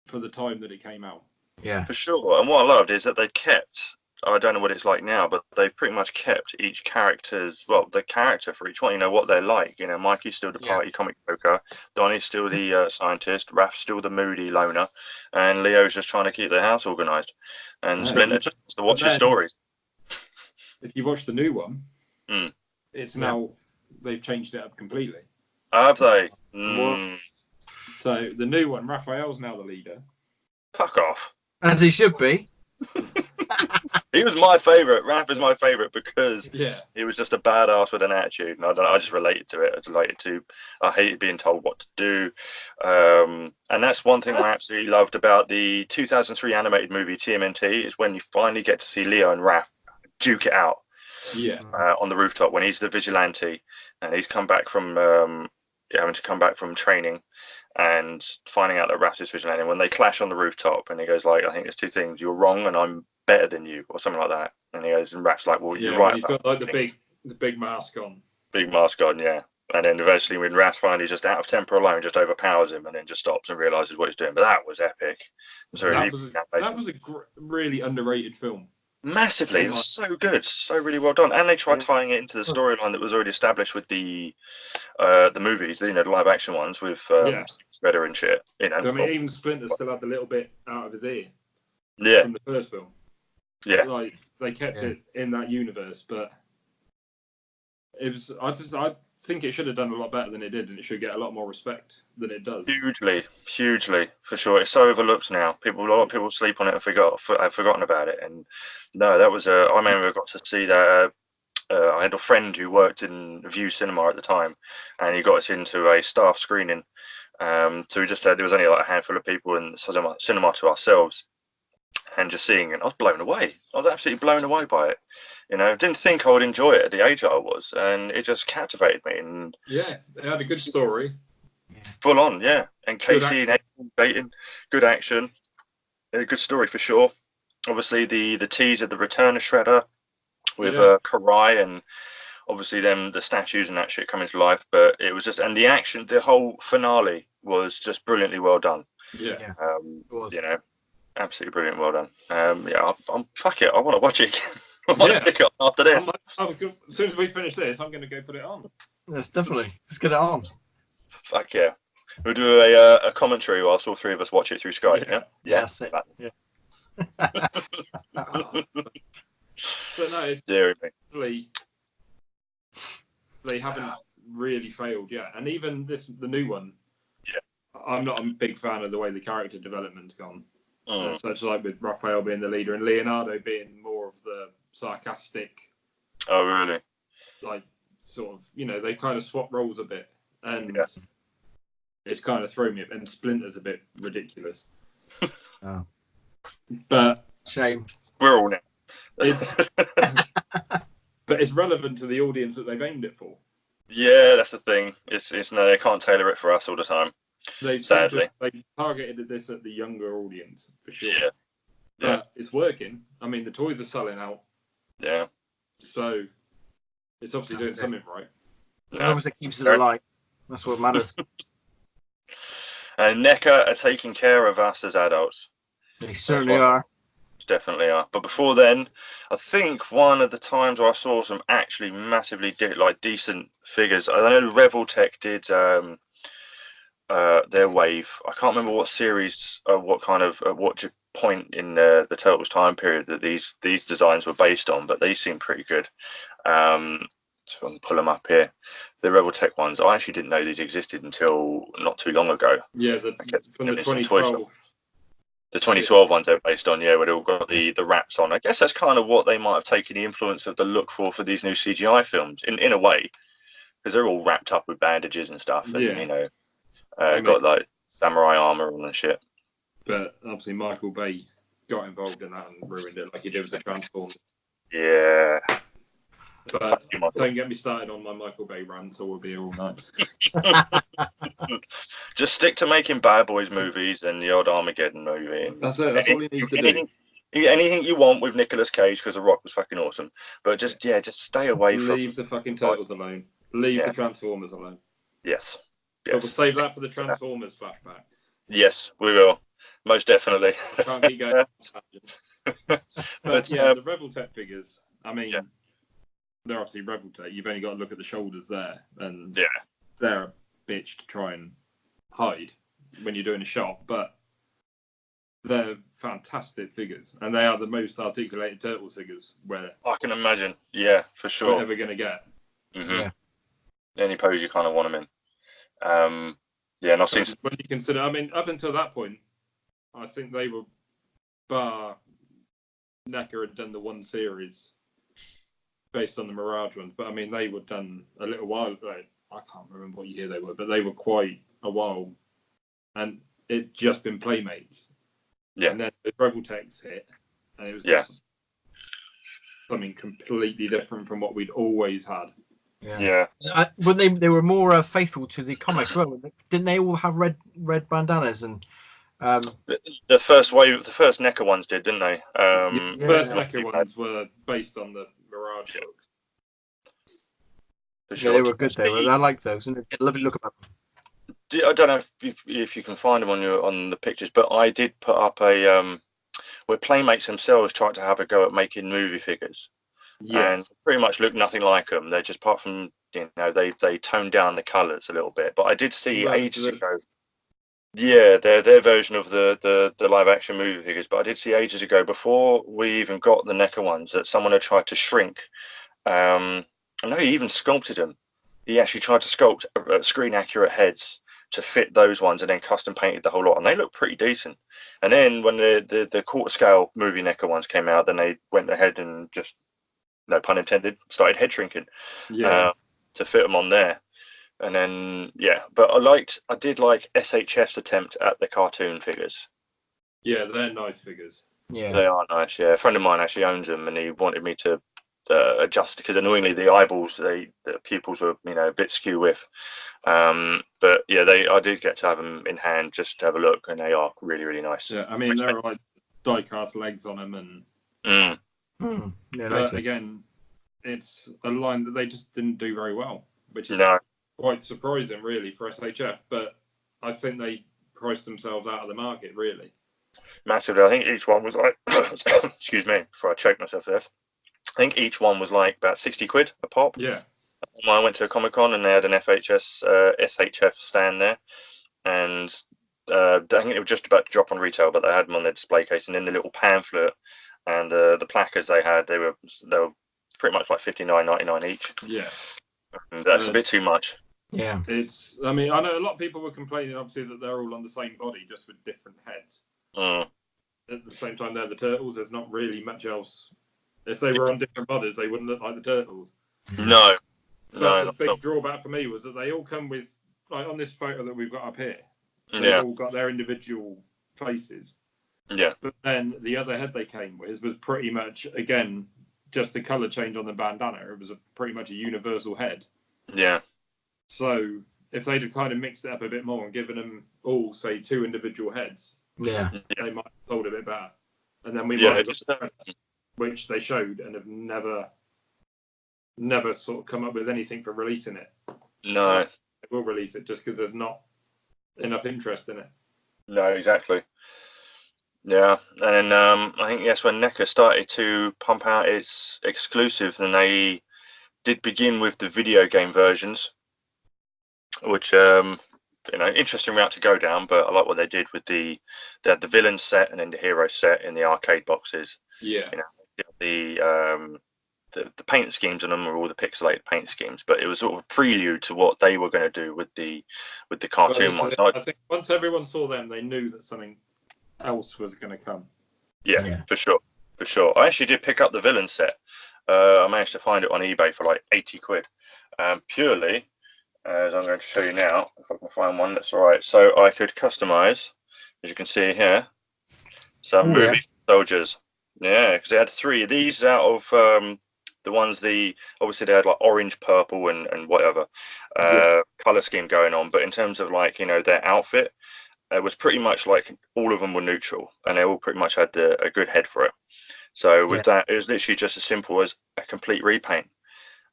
for the time that it came out. Yeah, for sure. And what I loved is that they kept. I don't know what it's like now, but they've pretty much kept each the character for each one. What they're like. Mikey's still the party comic poker, Donnie's still the scientist, Raph's still the moody loner, and Leo's just trying to keep the house organised. And Splinter just wants to watch his stories. If you watch the new one, it's now they've changed it up completely. Have they? So the new one, Raphael's now the leader. Fuck off. As he should be. He was my favourite. Raph is my favourite because he was just a badass with an attitude, and I just related to it. I hated being told what to do, and that's one thing I absolutely loved about the 2003 animated movie TMNT is when you finally get to see Leo and Raph duke it out, on the rooftop when he's the vigilante and he's come back from having to come back from training and finding out that Raph's is vigilante. When they clash on the rooftop, and he goes like, "I think there's two things: you're wrong, and I'm better than you," or something like that. And he goes, and Raph's like, "Well, you're right." He's got like the big mask on. Big mask on, yeah. And then eventually, when Raph finally just out of temper alone, just overpowers him, and then just stops and realizes what he's doing. But that was epic. That was a really underrated film. Massively, it was so good, so really well done. And they tried tying it into the storyline that was already established with the movies, the live action ones with Shredder and shit. I mean, even Splinter still had the little bit out of his ear. Yeah. From the first film. Yeah. Like they kept it in that universe, but it was. I think it should have done a lot better than it did, and it should get a lot more respect than it does. Hugely, for sure. It's so overlooked now. A lot of people sleep on it and have forgotten about it. And no, that was I remember I got to see that. I had a friend who worked in View Cinema at the time, and he got us into a staff screening. So we just said there was only like a handful of people in the cinema to ourselves. And just seeing it, I was blown away. I was absolutely blown away by it. Didn't think I would enjoy it at the age I was, and it just captivated me. And it had a good story. Full on, yeah. And Good Casey and April dating, good action, a good story for sure. Obviously, the tease of the return of Shredder with Karai, and obviously the statues and that shit coming to life. But it was just, and the action, the whole finale was just brilliantly well done. Yeah. You know, absolutely brilliant, well done. Yeah, I'm fuck it, I want to watch it again. I might stick it on after this. As soon as we finish this, I'm going to go put it on. Yes, definitely. Let's get it on. Fuck yeah. We'll do a commentary whilst all three of us watch it through Skype. Yeah. That's it. Yeah. But no, it's really, they haven't really failed yet. And even the new one, I'm not a big fan of the way the character development's gone. Such like with Raphael being the leader and Leonardo being more of the sarcastic. Oh, really? Like, sort of, they kind of swap roles a bit. And it's kind of thrown me. And Splinter's a bit ridiculous. Oh. But shame. We're all now. But it's relevant to the audience that they've aimed it for. Yeah, that's the thing. It's no, they can't tailor it for us all the time. Sadly, they targeted this at the younger audience for sure. Yeah. But it's working. I mean, the toys are selling out. Yeah. So it's obviously doing something right. As long as it keeps it alive, that's what matters. And NECA are taking care of us as adults. They certainly are. Definitely are. But before then, I think one of the times where I saw some actually massively decent figures. I know Revoltech did their wave. I can't remember what series, what kind of what point in the Turtles time period that these designs were based on, but they seem pretty good. So I'm pull them up here. The Revoltech ones, I actually didn't know these existed until not too long ago. Yeah, from the 2012. The 2012 ones they're based on, where they all got the wraps on. I guess that's kind of what they might have taken the influence of the look for these new CGI films, in a way, because they're all wrapped up with bandages and stuff, and got like samurai armor on and shit. But obviously Michael Bay got involved in that and ruined it, like he did with the Transformers. Yeah. But don't get me started on my Michael Bay rant, or we'll be here all night. Just stick to making Bad Boys movies and the odd Armageddon movie. And that's it. That's all he needs to do. Anything you want with Nicolas Cage, because The Rock was fucking awesome. But just stay away from. Leave the fucking Turtles alone. Leave the Transformers alone. Yes. But we'll save that for the Transformers flashback. Yes, we will. Most definitely. Can't keep going. But the Revoltech figures. I mean. Yeah. They're obviously Revoltech. You've only got to look at the shoulders there, and they're a bitch to try and hide when you're doing a shot. But they're fantastic figures, and they are the most articulated Turtles figures. Where I can imagine, for sure, we're ever going to get. Mm-hmm. Yeah, any pose you kind of want them in. And I've seen when you consider. I mean, up until that point, I think they were bar NECA had done the one series. Based on the Mirage ones, but I mean they were done a little while ago. I can't remember what year they were, but they were quite a while, and it just been Playmates. Yeah, and then the Revoltechs hit, and it was just something completely different from what we'd always had. But they were more faithful to the comics, weren't they? Didn't they all have red bandanas and? The first wave, the first NECA ones did, didn't they? The first NECA ones were based on the Mirage books. Sure. Yeah, they were good. I like those, and a lovely look about them. I don't know if you can find them on the pictures, but I did put up a where Playmates themselves tried to have a go at making movie figures, and pretty much look nothing like them. They're just, apart from they toned down the colours a little bit. But I did see ages ago. Yeah, their version of the live action movie figures. But I did see ages ago, before we even got the NECA ones, that someone had tried to shrink. I know he even sculpted them. He actually tried to sculpt screen accurate heads to fit those ones, and then custom painted the whole lot, and they look pretty decent. And then when the quarter scale movie NECA ones came out, then they went ahead and just, no pun intended, started head shrinking to fit them on there. And then but I did like SHF's attempt at the cartoon figures. Yeah, they're nice figures. Yeah, they are nice. Yeah, a friend of mine actually owns them, and he wanted me to adjust, because annoyingly the eyeballs, the pupils were, you know, a bit skew with. But yeah, I did get to have them in hand just to have a look, and they are really, really nice. Yeah, I mean, there are like die-cast legs on them, and Yeah, but nice. again, it's a line that they just didn't do very well, which is No. quite surprising, really, for SHF. But I think they priced themselves out of the market, really. Massively. I think each one was like, excuse me, before I choke myself there. I think each one was like about 60 quid a pop. Yeah. When I went to a Comic-Con and they had an SHF stand there, and I think it was just about to drop on retail, but they had them on their display case, and in the little pamphlet and the placards they had, they were pretty much like $59.99 each. Yeah. And that's a bit too much. Yeah. I mean, I know a lot of people were complaining, obviously, that they're all on the same body, just with different heads. At the same time, they're the Turtles. There's not really much else. If they were on different bodies, they wouldn't look like the Turtles. No. But the big drawback for me was that they all come with, like on this photo that we've got up here, they've all got their individual faces. Yeah. But then the other head they came with was pretty much, again, just a colour change on the bandana. It was pretty much a universal head. Yeah. So if they'd have kind of mixed it up a bit more and given them all, say, 2 individual heads, they might have sold a bit better. And then we might have got which they showed and have never sort of come up with anything for releasing it. No. They will release it just because there's not enough interest in it. No, exactly. Yeah, and I think when NECA started to pump out its exclusive, then they did begin with the video game versions, which interesting route to go down. But I like what they did with they had the villain set and then the hero set in the arcade boxes. Yeah, the paint schemes on them were all the pixelated paint schemes, but it was sort of a prelude to what they were going to do with the cartoon ones. I think once everyone saw them, they knew that something else was going to come. Yeah, for sure. I actually did pick up the villain set. I managed to find it on eBay for like 80 quid. Purely, as I'm going to show you now, if I can find one that's all right. So I could customize, as you can see here, some movie soldiers. Yeah, because they had 3 of these out of the ones. Obviously they had like orange, purple, and whatever color scheme going on. But in terms of like their outfit, it was pretty much like all of them were neutral, and they all pretty much had a good head for it. So with that, it was literally just as simple as a complete repaint.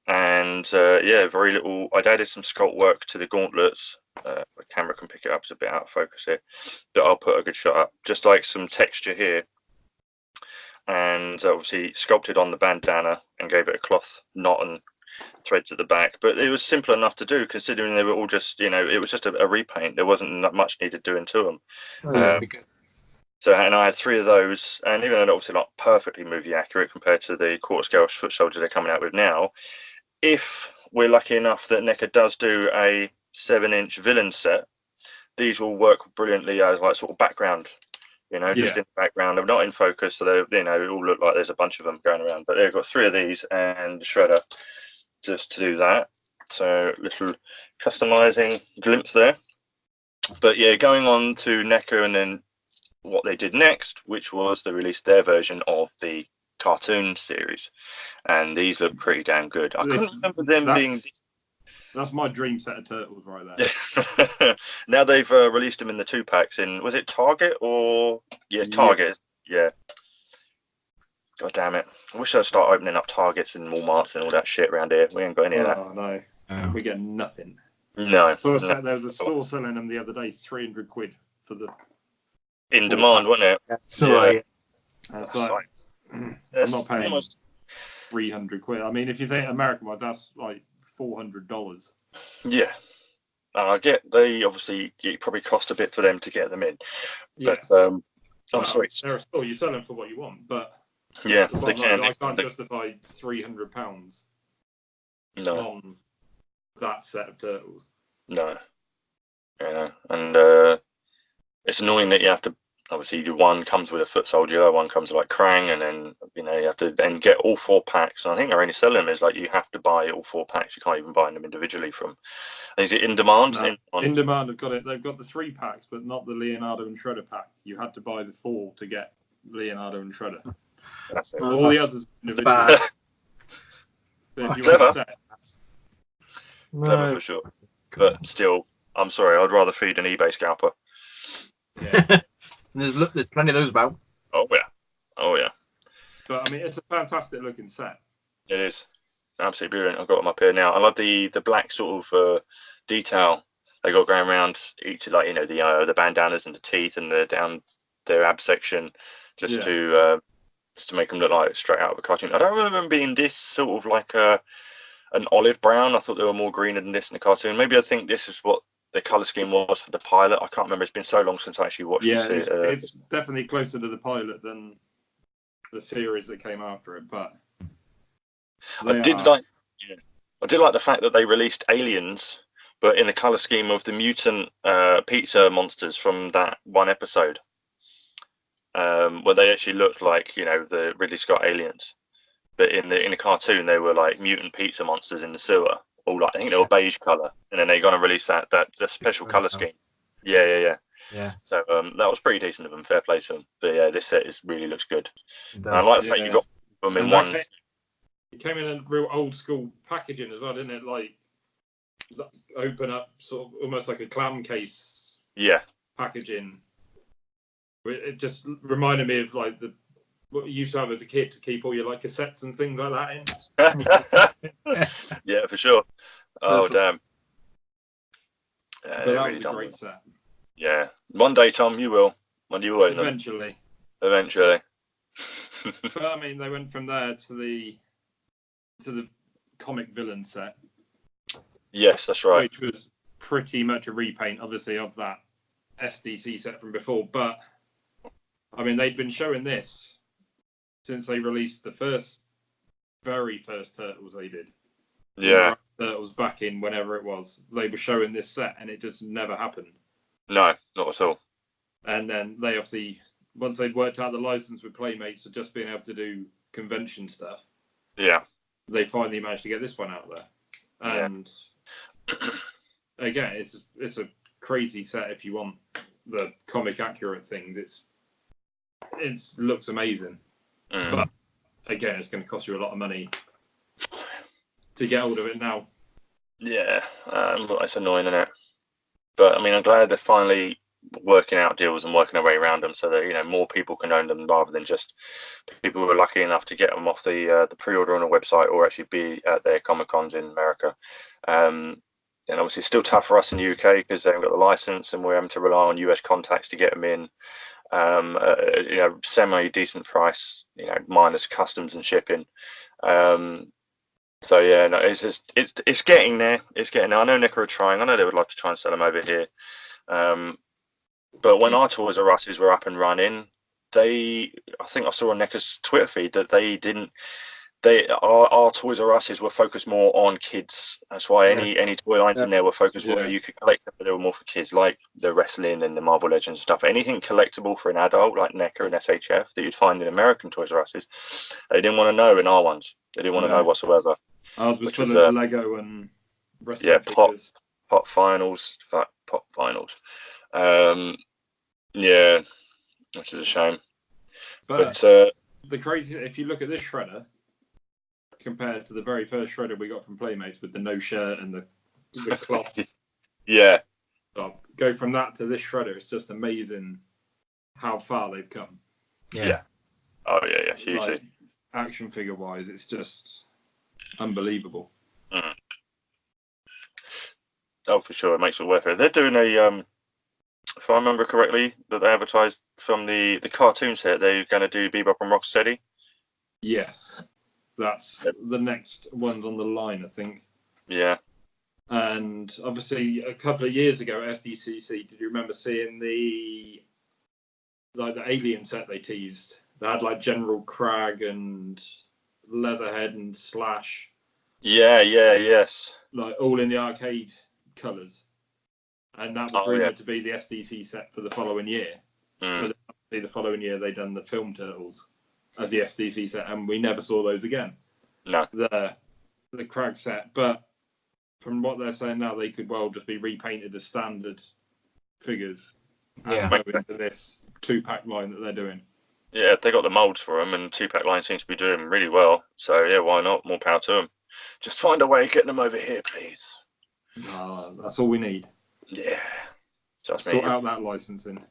And very little. I'd added some sculpt work to the gauntlets. The camera can pick it up; it's a bit out of focus here, but I'll put a good shot up. Just like some texture here, and obviously sculpted on the bandana and gave it a cloth knot and threads at the back. But it was simple enough to do, considering they were all just it was just a repaint. There wasn't much needed doing to them. So, and I had 3 of those, and even though they're obviously not perfectly movie accurate compared to the quarter scale foot soldiers they're coming out with now, if we're lucky enough that NECA does do a 7-inch villain set, these will work brilliantly as like sort of background, just in the background. They're not in focus, so they it all look like there's a bunch of them going around. But they've got 3 of these and the shredder just to do that. So little customizing glimpse there. But yeah, going on to NECA and then what they did next, which was they released their version of the cartoon series, and these look pretty damn good. I couldn't remember them being. That's my dream set of turtles right there. Now they've released them in the 2-packs in, was it Target or Target? Yeah. God damn it! I wish I'd start opening up Targets and Walmarts and all that shit around here. We ain't got any of that. Oh no, we get nothing. No. There was a store selling them the other day, 300 quid for the. In demand, wasn't it? That's right. That's like, I'm not paying almost 300 quid. I mean, if you think American ones, that's like $400. Yeah. I get they obviously it probably cost a bit for them to get them in. But I'm sorry. They're a store, you sell them for what you want, but yeah, they can. I can't justify £300 on that set of turtles. No. Yeah, and it's annoying that you have to obviously one comes with a foot soldier, one comes with like Krang, and then you have to then get all 4 packs. And I think they're only selling them is like you have to buy all 4 packs. You can't even buy them individually from. Is it in demand? No, in demand have got it. They've got the 3 packs, but not the Leonardo and Shredder pack. You had to buy the 4 to get Leonardo and Shredder. That's it. All the others individually. But if you Clever. want a set, Clever for sure. But still, I'm sorry, I'd rather feed an eBay scalper. yeah. There's plenty of those about. Oh yeah. But I mean, it's a fantastic looking set. It is absolutely brilliant. I've got them up here now. I love the black sort of detail they got going around each, like, you know, the bandanas and the teeth and the down their ab section, just to make them look like straight out of a cartoon. I don't remember them being this sort of like an olive brown. I thought they were more greener than this in the cartoon. Maybe I think this is what the color scheme was for the pilot. I can't remember. It's been so long since I actually watched it. It's definitely closer to the pilot than the series that came after it, but I did like the fact that they released aliens, but in the color scheme of the mutant pizza monsters from that one episode, where they actually looked like, you know, the Ridley Scott aliens, but in the cartoon they were like mutant pizza monsters in the sewer, all like, I think they were beige color, and then they're gonna release the special color scheme. Yeah. So that was pretty decent of them. Fair play to them. But yeah, this set really looks good. And I like the fact you got them in one. It came in a real old school packaging as well, didn't it? Like open up, sort of almost like a clam case. Yeah. Packaging. It just reminded me of like what you used to have as a kid to keep all your like cassettes and things like that in. Yeah, for sure. Oh damn. But that was a great set. Yeah. One day, Tom, you will. When you will. Eventually. But I mean, they went from there to the comic villain set. Yes, that's right. Which was pretty much a repaint, obviously, of that SDC set from before. But I mean, they'd been showing this since they released the very first Turtles they did. Yeah. Turtles back in whenever it was. They were showing this set, and it just never happened. No, not at all. And then they obviously, once they'd worked out the license with Playmates of just being able to do convention stuff, they finally managed to get this one out there. And again, it's a crazy set if you want the comic accurate things. It looks amazing, but again, it's going to cost you a lot of money to get hold of it now. Yeah, it's annoying, isn't it? But I mean, I'm glad they're finally working out deals and working their way around them, so that, you know, more people can own them rather than just people who are lucky enough to get them off the pre-order on a website or actually be at their Comic Cons in America. And obviously, it's still tough for us in the UK because they haven't got the license, and we're having to rely on US contacts to get them in. You know, semi decent price, you know, minus customs and shipping. So yeah, no, it's getting there. It's getting there. I know Nick are trying. I know they would like to try and sell them over here. But when our Toys R Us's were up and running, I think I saw on Necker's Twitter feed that our Toys R Us's were focused more on kids. That's why any toy lines in there were focused more. You could collect them, but they were more for kids, like the wrestling and the Marvel Legends stuff. Anything collectible for an adult, like Necker and SHF, that you'd find in American Toys R Us's, they didn't want to know in our ones. They didn't want to know whatsoever. Ours was full of Lego and wrestling figures. Pop finals. Yeah, which is a shame. But the crazy, if you look at this shredder compared to the very first shredder we got from Playmates with the no shirt and the cloth, go from that to this shredder. It's just amazing how far they've come. Yeah. Oh yeah, hugely. Like, action figure wise, it's just unbelievable. Oh, for sure, it makes it worth it. They're doing a if I remember correctly, that they advertised from the cartoon set, they're going to do Bebop and Rocksteady. Yes, that's the next ones on the line, I think. Yeah. And obviously, a couple of years ago at SDCC, did you remember seeing the alien set they teased? They had like General Crag and Leatherhead and Slash. Yes. Like all in the arcade colours. And that was rumoured to be the SDC set for the following year. But the following year they done the film Turtles as the SDC set, and we never saw those again. No. The Crag set. But from what they're saying now, they could well just be repainted as standard figures. And go into this 2-pack line that they're doing. Yeah, they got the moulds for them, and 2-pack line seems to be doing really well. So yeah, why not? More power to them. Just find a way of getting them over here, please. That's all we need. Yeah. Trust me. Sort out that licensing.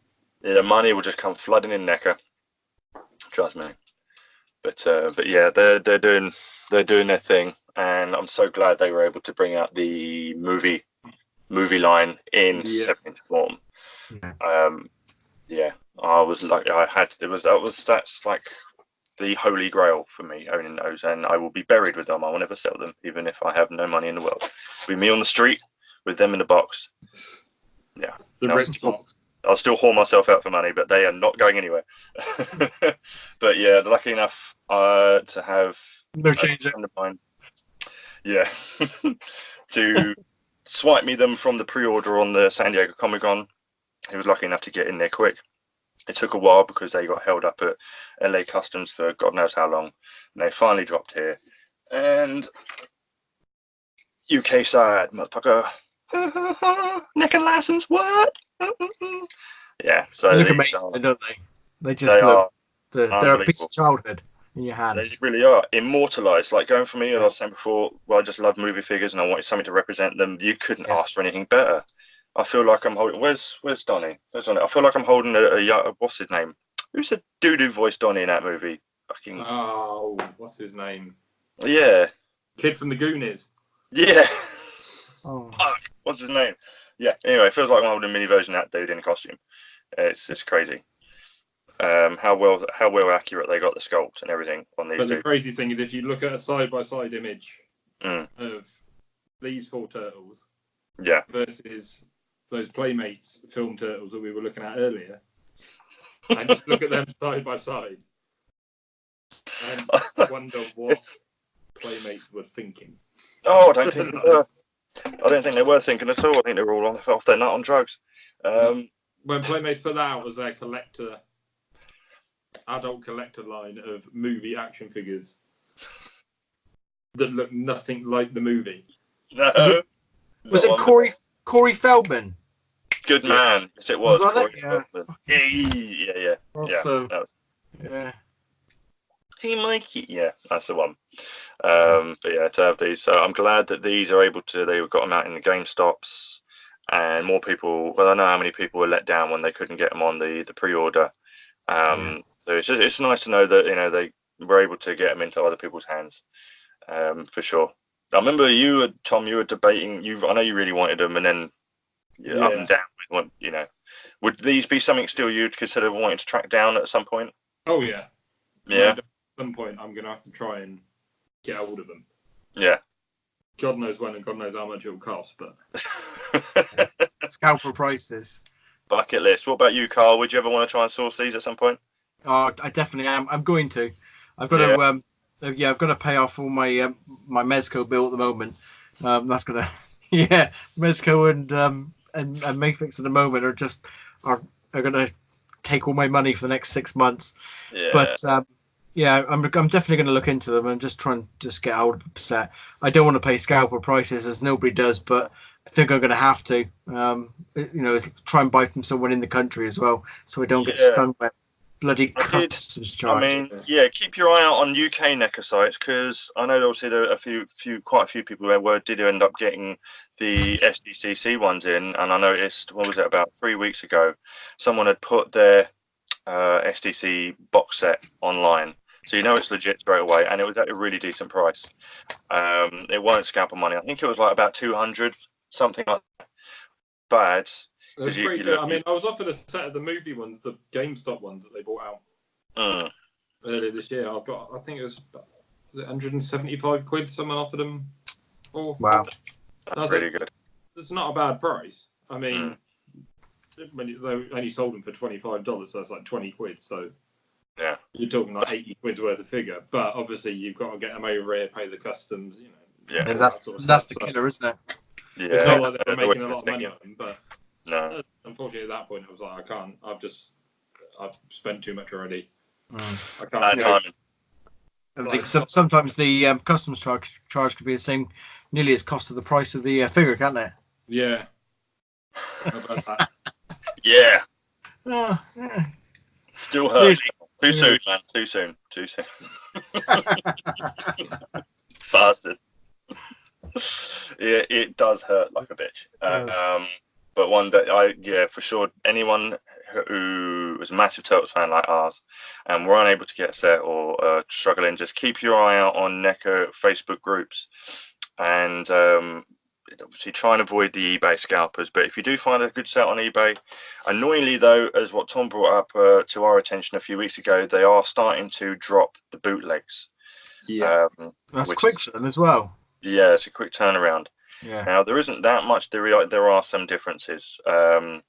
Yeah, the money will just come flooding in, Necker. Trust me. But yeah, they're doing their thing, and I'm so glad they were able to bring out the movie line in 7-inch form. Yeah, I was like, that's like the holy grail for me, owning those, and I will be buried with them. I will never sell them, even if I have no money in the world. It'll be me on the street with them in the box. Yeah, I'll still haul myself out for money, but they are not going anywhere. But yeah, lucky enough to have No change. Yeah, to swipe me them from the pre-order on the San Diego Comic-Con. He was lucky enough to get in there quick. It took a while because they got held up at LA Customs for God knows how long, and they finally dropped here. And UK side, motherfucker. Neck and license, what? Yeah, so they look amazing, don't they? They just they're a piece of childhood in your hands. They really are immortalized. Like going for me, as I was saying before, well, I just love movie figures and I wanted something to represent them. You couldn't ask for anything better. I feel like I'm holding. Where's Donnie? Where's Donnie? I feel like I'm holding a what's his name? Who's the dude who voiced Donnie in that movie? Fucking. Oh, what's his name? Yeah. Kid from the Goonies. Yeah. Oh. Fuck. What's his name? Yeah. Anyway, it feels like I'm holding a mini version of that dude in a costume. It's just crazy. How well accurate they got the sculpt and everything on these. But the crazy thing is, if you look at a side-by-side image of these 4 turtles, versus those Playmates film turtles that we were looking at earlier, and just look at them side by side, and wonder what Playmates were thinking. Oh, I don't think they were. I don't think they were thinking at all. I think they were all off their nut on drugs. When Playmates put that out as their adult collector line of movie action figures that look nothing like the movie. No. Was it Corey Feldman? Good man. Yes, it was. Corey Feldman. Yeah. Awesome. Yeah. Hey, Mikey. Yeah, that's the one. But yeah, to have these. So I'm glad that these are able to. They got them out in the GameStops, and more people. Well, I know how many people were let down when they couldn't get them on the pre-order. So it's nice to know that they were able to get them into other people's hands. For sure. I remember Tom, you were debating. I know you really wanted them, and then up and down. Would these be something still you'd consider wanting to track down at some point? Oh yeah. Yeah. At some point, I'm gonna have to try and get hold of them. Yeah. God knows when and God knows how much it will cost, but scalper prices. Bucket list. What about you, Karl? Would you ever want to try and source these at some point? Oh, I definitely am. I'm going to. I've got to. I've got to pay off all my my Mezco bill at the moment. That's gonna. Yeah, Mezco and Mayfix at the moment are gonna take all my money for the next 6 months. Yeah. But I'm definitely going to look into them and just try and get hold of the set. I don't want to pay scalper prices as nobody does, but I think I'm going to have to. Try and buy from someone in the country as well, so I don't get stung by bloody customs charge. I mean, keep your eye out on UK NECA sites, because I know obviously there are quite a few people who did end up getting the SDCC ones in, and I noticed, what was it, about 3 weeks ago, someone had put their SDC box set online, so it's legit straight away, and it was at a really decent price. It weren't scalper money. I think it was like about 200, something like that. Bad. It was pretty good. I mean, I was offered a set of the movie ones, the GameStop ones that they brought out earlier this year. I think it was 175 quid. Someone offered them. Oh, wow, that's really good. It's not a bad price. I mean, when they only sold them for $25, so that's like 20 quid. So yeah, you're talking like 80 quid's worth of figure. But obviously, you've got to get them over here, pay the customs. Yeah, and that's the killer, isn't it? Yeah, it's not like they were making a lot of money on them, but. No. Unfortunately, at that point, I was like, I can't. I've spent too much already. I can't. I think sometimes the customs charge could be the same, nearly as cost of the price of the figure, can't it? Yeah. How about that? Yeah. Oh, yeah. Still hurts. Too soon, man. Too soon. Bastard. Yeah, it does hurt like a bitch. But one day, for sure, anyone who is a massive Turtles fan like ours, and we're unable to get a set or struggling, just keep your eye out on NECA Facebook groups, and obviously try and avoid the eBay scalpers. But if you do find a good set on eBay, annoyingly though, as what Tom brought up to our attention a few weeks ago, they are starting to drop the bootlegs. Yeah, that's quick for them as well. Yeah, it's a quick turnaround. Yeah. Now there isn't that much. There are some differences, but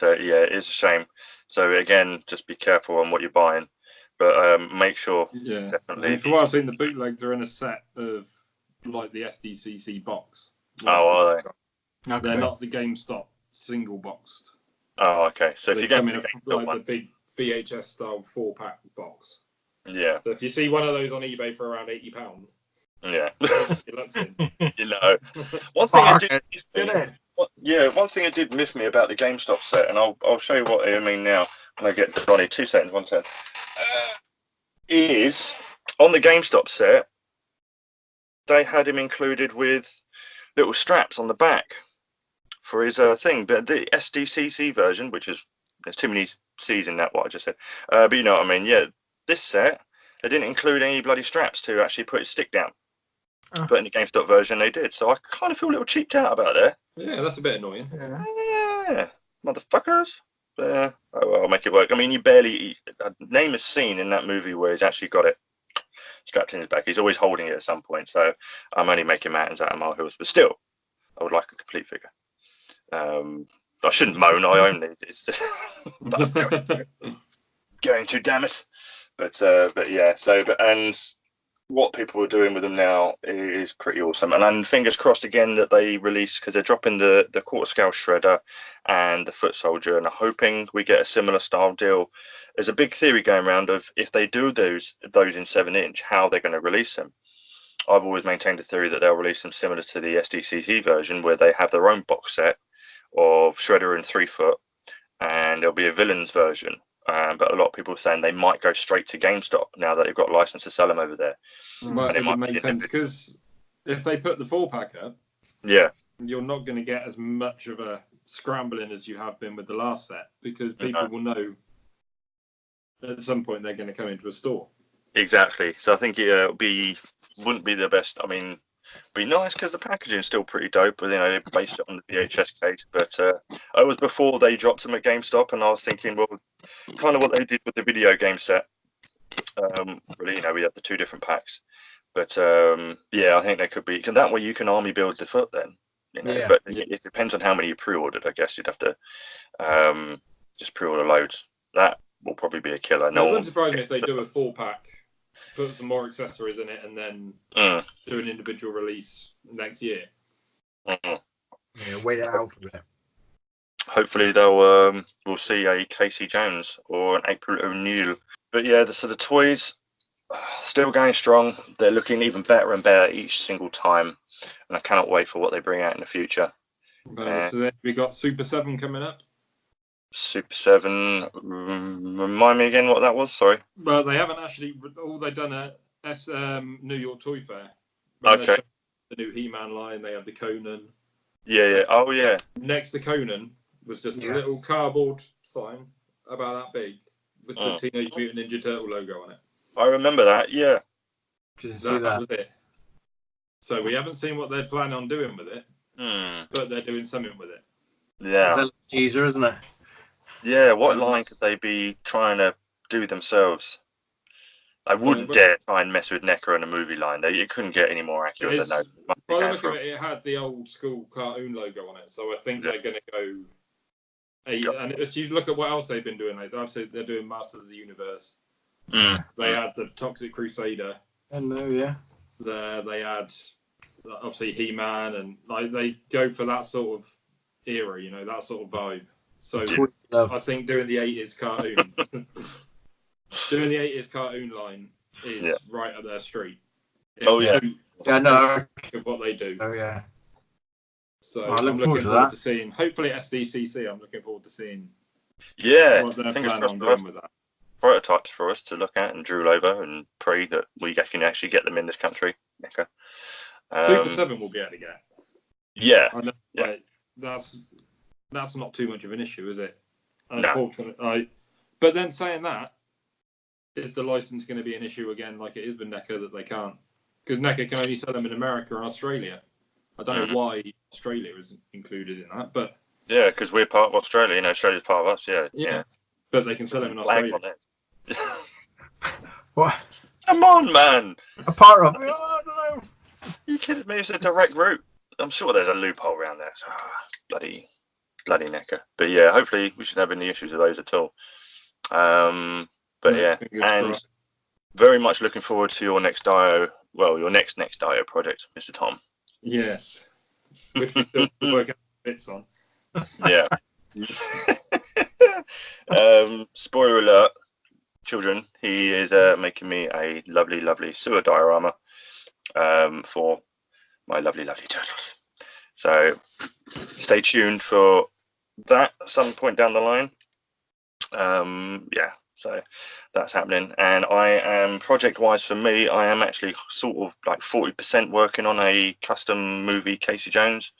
yeah, it's a shame. So again, just be careful on what you're buying, but make sure. Yeah, definitely. I mean, from what I've seen, the bootlegs are in a set of like the SDCC box. Oh, are they? Okay. They're not the GameStop single boxed. Oh, okay. So if They you get come in the the big VHS style 4-pack box. yeah, So if you see one of those on eBay for around £80, yeah, it looks in. you know, one thing it did miss me about the GameStop set, and I'll show you what I mean now. When I get Donnie, 2 seconds, 1 second. Is on the GameStop set, they had him included with little straps on the back for his thing, but the SDCC version, which is there's too many C's in that what I just said, but you know what I mean. Yeah, this set they didn't include any bloody straps to actually put his stick down. But in the GameStop version they did, so I kind of feel a little cheaped out about it. Yeah, that's a bit annoying. Yeah, motherfuckers. Oh well, I'll make it work. I mean, name a scene in that movie where he's actually got it strapped in his back. He's always holding it at some point, so I'm only making mountains out of molehills, but still, I would like a complete figure. I shouldn't moan. I own it. It's just going to, damn it. But yeah. And what people are doing with them now is pretty awesome. And fingers crossed again that they release, because they're dropping the quarter scale shredder and the foot soldier, and I'm hoping we get a similar style deal. There's a big theory going around of if they do those in 7-inch, how they're going to release them. I've always maintained a theory that they'll release them similar to the SDCC version, where they have their own box set of Shredder and 3 foot, and there'll be a villains version. But a lot of people are saying they might go straight to GameStop now that they've got a license to sell them over there. Well, it would make sense, because if they put the 4-pack up, yeah, you're not going to get as much of a scrambling as you have been with the last set, because people will know at some point they're going to come into a store. Exactly. So I think it wouldn't be the best. I mean, be nice because the packaging is still pretty dope, but you know, they based it on the VHS case. But it was before they dropped them at GameStop, and I was thinking, well, kind of what they did with the video game set. Really, you know, we had the 2 different packs, but yeah, I think they could be. That way, you can army build the foot then. You know, but it depends on how many you pre-ordered. I guess you'd have to just pre-order loads. That will probably be a killer. No, it wouldn't surprise me if they do a 4-pack, put some more accessories in it, and then do an individual release next year. Yeah, wait it out for a bit. Hopefully we'll see a Casey Jones or an April O'Neil. But yeah, so the toys still going strong. They're looking even better and better each single time, and I cannot wait for what they bring out in the future. So then we got Super 7 coming up. Super 7, remind me again what that was, sorry. Well, they haven't actually, all they've done at New York Toy Fair. Okay. The new He-Man line, they have the Conan. Yeah, oh yeah. Next to Conan was just a little cardboard sign about that big with the Teenage Mutant Ninja Turtle logo on it. I remember that, yeah. That was it. So we haven't seen what they're planning on doing with it, but they're doing something with it. Yeah. It's a teaser, isn't it? Yeah, what line could they be trying to do themselves? I wouldn't dare try and mess with NECA and a movie line. It couldn't get any more accurate than that. By the look of it, it had the old school cartoon logo on it, so I think they're going to go. And if you look at what else they've been doing, like obviously they're doing Masters of the Universe. They had the Toxic Crusader. They had obviously He-Man, and like they go for that sort of era, you know, that sort of vibe. So I think doing the 80s cartoon, line is right up their street. Of what they do. Oh yeah. So I'm looking forward to seeing. Hopefully SDCC. I'm looking forward to seeing. Yeah. What they're planning on doing with that. Prototypes for us to look at and drool over and pray that we can actually get them in this country. Super 7 will be able to get. Yeah. I know, Yeah. like, that's not too much of an issue, is it? No. Unfortunately. But then saying that, is the license going to be an issue again, like it is with NECA, that they can't? Because NECA can only sell them in America and Australia. I don't know why Australia isn't included in that, but yeah, because we're part of Australia. You know, Australia's part of us. Yeah. But they can sell them in Australia. What? Come on, man. A part of? Oh, I don't know. Are you kidding me? It's a direct route. I'm sure there's a loophole around there. Bloody NECA. But yeah, hopefully we shouldn't have any issues with those at all. But yeah, and crossed. very much looking forward to your next Dio. Well, your next Dio project, Mr. Tom. Yes. Which we still work out bits on. Yeah. Spoiler alert, children. He is making me a lovely sewer diorama for my lovely turtles. So stay tuned for that at some point down the line. Yeah, so that's happening. And I am, project-wise for me, I am actually sort of like 40% working on a custom movie Casey Jones,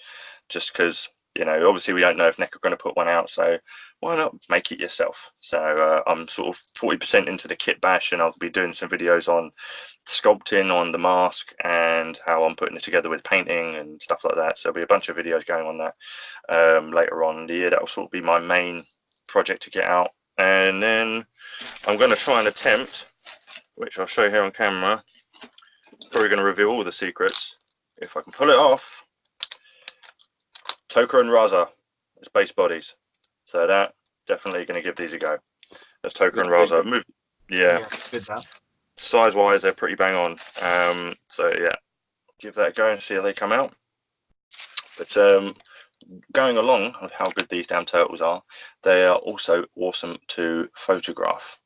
just because, you know, obviously we don't know if NECA are going to put one out, so why not make it yourself? So I'm sort of 40% into the kit bash, and I'll be doing some videos on sculpting on the mask and how I'm putting it together with painting and stuff like that. So there'll be a bunch of videos going on that later on in the year. That will sort of be my main project to get out. And then I'm going to try and attempt, which I'll show you here on camera, probably going to reveal all the secrets, if I can pull it off, Toka and Raza as base bodies. So that, definitely going to give these a go. That's Toka and Raza. Yeah. Good that. Size-wise, they're pretty bang on. So yeah, give that a go and see how they come out. But going along with how good these damn turtles are, they are also awesome to photograph.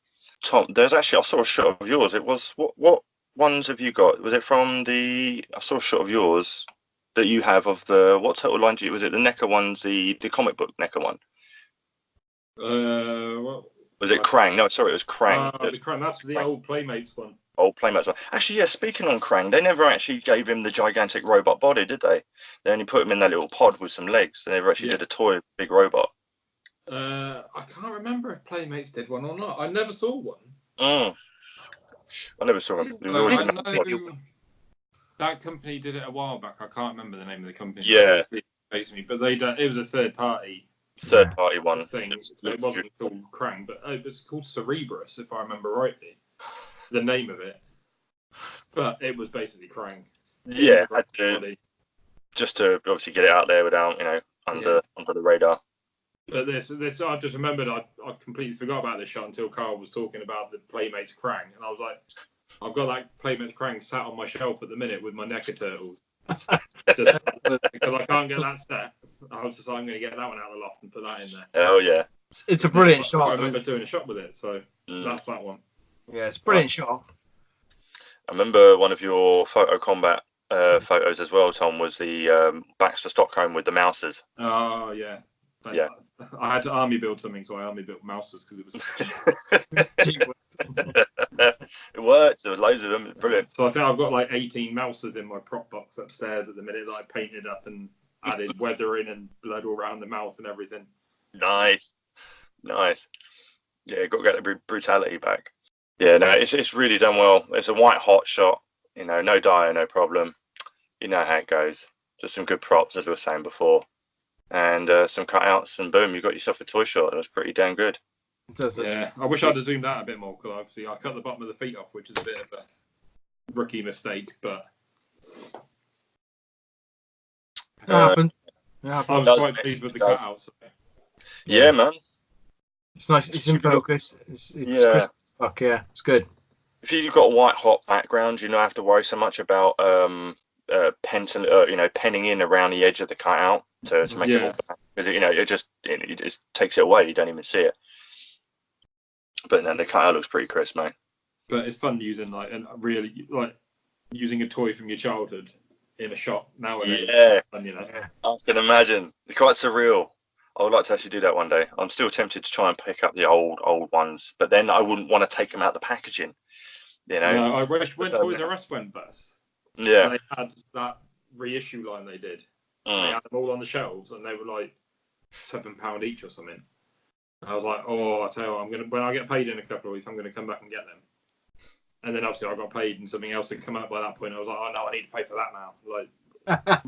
Tom, there's actually, I saw a shot of yours. It was, what ones have you got? Was it from the, I saw a shot of yours that you have of the, what turtle line do you, was it the NECA ones, the comic book NECA one? What? Was it Krang? No, sorry, it was Krang. The Krang, that's the old Playmates one. Old Playmates one. Actually, yeah, speaking on Krang, they never actually gave him the gigantic robot body, did they? They only put him in that little pod with some legs. They never actually did a toy big robot. I can't remember if Playmates did one or not. I never saw one. I never saw him. It was always that company did it a while back. I can't remember the name of the company. Yeah. It makes me, but it was a third party one thing. So it wasn't called Krang, but it was called Cerebrus, if I remember rightly. The name of it. But it was basically Krang. Yeah, just to obviously get it out there without, you know, under the radar. But this I just remembered I completely forgot about this shot until Karl was talking about the Playmates Krang, and I was like, I've got that Playmates Krang sat on my shelf at the minute with my NECA turtles. Just because I can't get that set, I was just like, I'm going to get that one out of the loft and put that in there. Oh yeah, it's a brilliant shot. I remember doing a shot with it, so that's that one. Yeah, it's a brilliant shot. I remember one of your photo combat photos as well, Tom, was the Baxter Stockholm with the mouses. Oh yeah. Yeah. I had to army build something, so I army built mouses because it was. It worked. There was loads of them. Brilliant. So I think I've got like 18 mouses in my prop box upstairs at the minute that I painted up and added weathering and blood all around the mouth and everything. Nice. Yeah, got to get the brutality back. Yeah, no, it's really done well. It's a white hot shot. You know, no Dio, no problem. You know how it goes. Just some good props, as we were saying before. And some cutouts, and boom, you got yourself a toy shot. It was pretty damn good. Yeah, I wish I'd have zoomed out a bit more, because obviously I cut the bottom of the feet off, which is a bit of a rookie mistake, but It happened. I was quite pleased with the cutouts. Yeah, man. It's nice. It's in focus. It's crisp. Fuck yeah, it's good. If you've got a white hot background, you don't have to worry so much about penning in around the edge of the cutout to make it all black, because it just takes it away. You don't even see it. But then the cutout looks pretty crisp, mate. But it's fun using using a toy from your childhood in a shot nowadays. Yeah, fun, you know? I can imagine. It's quite surreal. I would like to actually do that one day. I'm still tempted to try and pick up the old ones, but then I wouldn't want to take them out the packaging. You know, I wish when Toys R Us went bust. Yeah, they had that reissue line they did. They Mm. had them all on the shelves, and they were like £7 each or something. And I was like, oh, I tell you what, when I get paid in a couple of weeks, I'm gonna come back and get them. And then obviously I got paid, and something else had come out by that point. I was like, oh no, I need to pay for that now. Like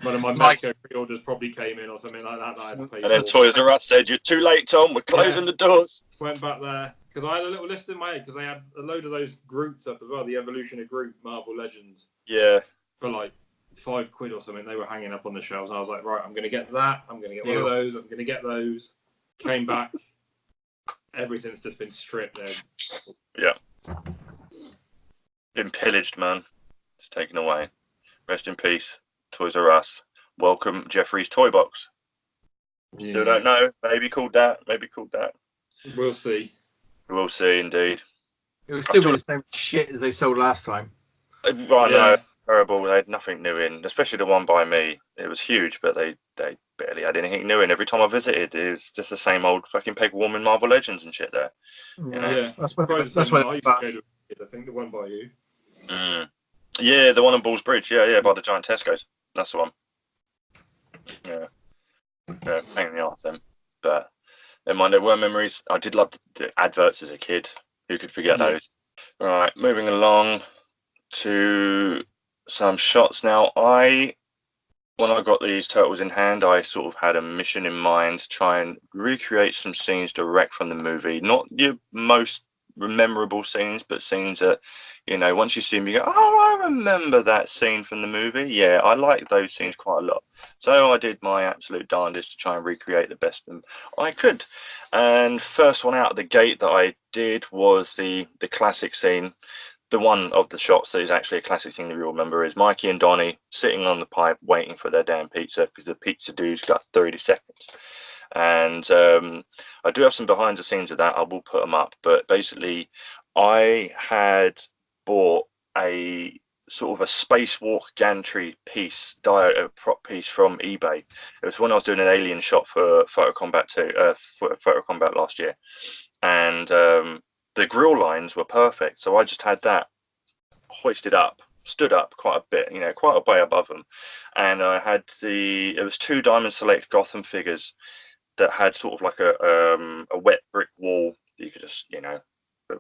one of my Medco pre-orders probably came in or something like that. I had to pay And then Toys R Us said, "You're too late, Tom. We're closing the doors." Went back there because I had a little list in my head because they had a load of those groups up as well. The Evolution of Group Marvel Legends. Yeah. For like £5 or something, they were hanging up on the shelves. And I was like, right, I'm going to get that. I'm going to get one of those. I'm going to get those. Came back. Everything's just been stripped there. Yeah. Been pillaged, man. It's taken away. Rest in peace, Toys R Us. Welcome, Jeffrey's Toy Box. Yeah. Still don't know. Maybe called that. Maybe called that. We'll see. We'll see, indeed. It would still be the same shit as they sold last time. I know. Terrible. They had nothing new in, especially the one by me. It was huge, but they barely had anything new in. Every time I visited, it was just the same old fucking peg warming Marvel Legends and shit there. You know? Yeah, that's where I used to go to. I think the one by you. Yeah, the one on Balls Bridge. Yeah, by the giant Tesco's. That's the one. Yeah, pain in the arse then. But never mind, there were memories. I did love the adverts as a kid. Who could forget those? All right, moving along to some shots now. When I got these turtles in hand, I sort of had a mission in mind to try and recreate some scenes direct from the movie. Not your most memorable scenes, but scenes that, you know, once you see them, you go, oh, I remember that scene from the movie. Yeah, I like those scenes quite a lot. So I did my absolute darndest to try and recreate the best of them I could. And first one out of the gate that I did was the classic scene. The one of the shots that is actually a classic thing that we all remember is Mikey and Donnie sitting on the pipe waiting for their damn pizza because the pizza dude's got 30 seconds. And I do have some behind the scenes of that. I will put them up. But basically, I had bought a sort of a spacewalk gantry piece, prop piece from eBay. It was when I was doing an alien shot for Photo Combat last year. And the grill lines were perfect, so I just had that hoisted up, stood up quite a bit, you know, quite a way above them, and I had it was 2 Diamond Select Gotham figures that had sort of like a wet brick wall that you could just, you know,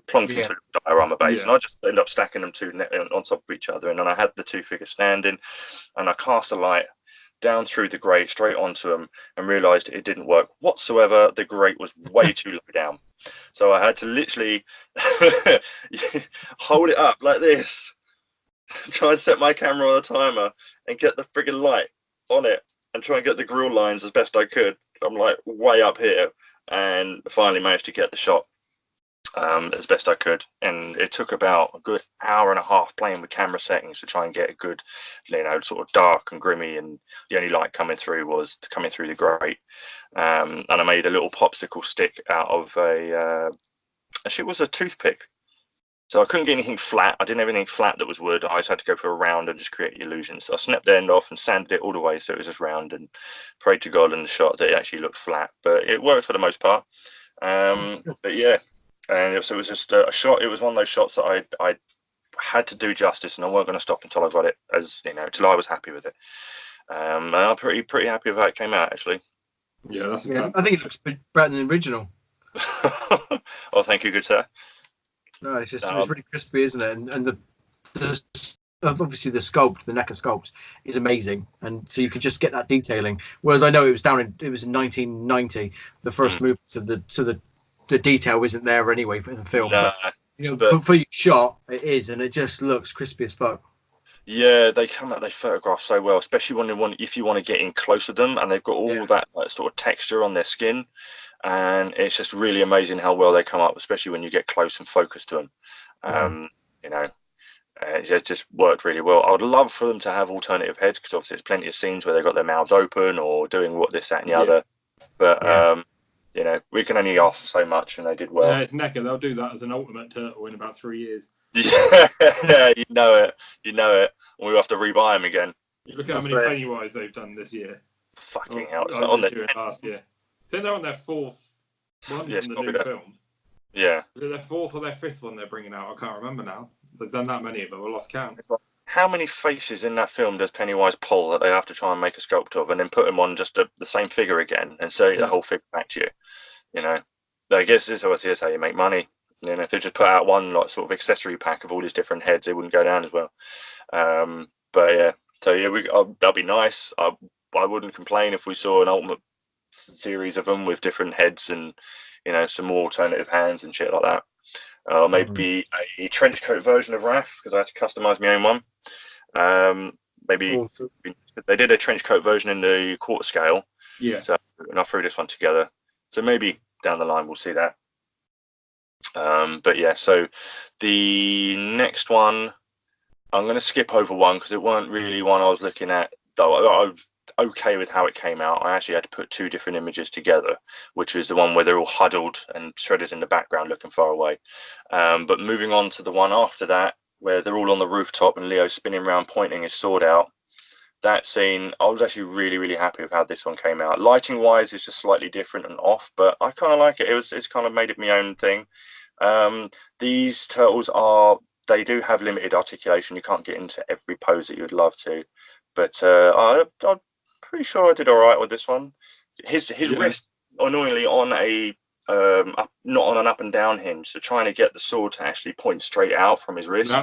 plonk into a diorama base, and I just ended up stacking them on top of each other, and then I had the 2 figures standing, and I cast a light down through the grate straight onto them and realized it didn't work whatsoever. The grate was way too low down, so I had to literally hold it up like this, try and set my camera on a timer and get the friggin' light on it and try and get the grill lines as best I could. I'm like way up here, and finally managed to get the shot as best I could, and it took about a good hour and a half playing with camera settings to try and get a good, you know, sort of dark and grimy, and the only light coming through the grate. And I made a little popsicle stick out of actually it was a toothpick, so I couldn't get anything flat. I didn't have anything flat that was wood. I just had to go for a round and just create the illusion. So I snapped the end off and sanded it all the way so it was just round, and prayed to God in the shot that it actually looked flat, but it worked for the most part. But yeah. And so it was just a shot. It was one of those shots that I had to do justice, and I wasn't going to stop until I got it, as you know, till I was happy with it. And I'm pretty happy with how it came out, actually. Yeah, that's I think it looks better than the original. Oh, thank you, good sir. No, it's really crispy, isn't it? And the obviously the sculpt, the NECA sculpt is amazing, and so you could just get that detailing. Whereas I know it was in 1990, the first movements of the detail isn't there anyway for the film. No, but, you know, for each shot it is, and it just looks crispy as fuck. Yeah, they photograph so well, especially if you want to get in close to them, and they've got all that sort of texture on their skin, and it's just really amazing how well they come up, especially when you get close and focus to them. You know, it just worked really well. I would love for them to have alternative heads, because obviously there's plenty of scenes where they've got their mouths open or doing this, that, and the other. But you know, we can only ask for so much, and they did well. Yeah, it's NECA. They'll do that as an Ultimate Turtle in about 3 years. Yeah, you know it. And we'll have to rebuy them again. You look at how many Pennywise they've done this year. Fucking hell! It's on last year. I think they're on their 4th one from the new film. Yeah. Is it their 4th or their 5th one they're bringing out? I can't remember now. They've done that many of them. I lost count. how many faces in that film does Pennywise pull that they have to try and make a sculpt of, and then put him on just the same figure again and say the whole figure back to you? You know, I guess this obviously is how you make money. You know, if they just put out one like sort of accessory pack of all these different heads, it wouldn't go down as well. But yeah, so yeah, that'd be nice. I wouldn't complain if we saw an ultimate series of them with different heads and, you know, some more alternative hands and shit like that. Maybe a trench coat version of Raph, because I had to customize my own one. Maybe Awesome. they did a trench coat version in the quarter scale. Yeah. So, and I threw this one together. So maybe down the line we'll see that. But yeah, so the next one, I'm going to skip over one because it weren't really one I was looking at. Though I was okay with how it came out. I actually had to put two different images together, which was the one where they're all huddled and Shredder's in the background looking far away. But moving on to the one after that, where they're all on the rooftop and Leo's spinning around pointing his sword out. That scene, I was actually really, really happy with how this one came out. Lighting wise, it's just slightly different and off, but I kind of like it. It's kind of made it my own thing. These turtles they do have limited articulation. You can't get into every pose that you'd love to, but I'm pretty sure I did all right with this one. His wrist annoyingly on a not on an up and down hinge, so trying to get the sword to actually point straight out from his wrist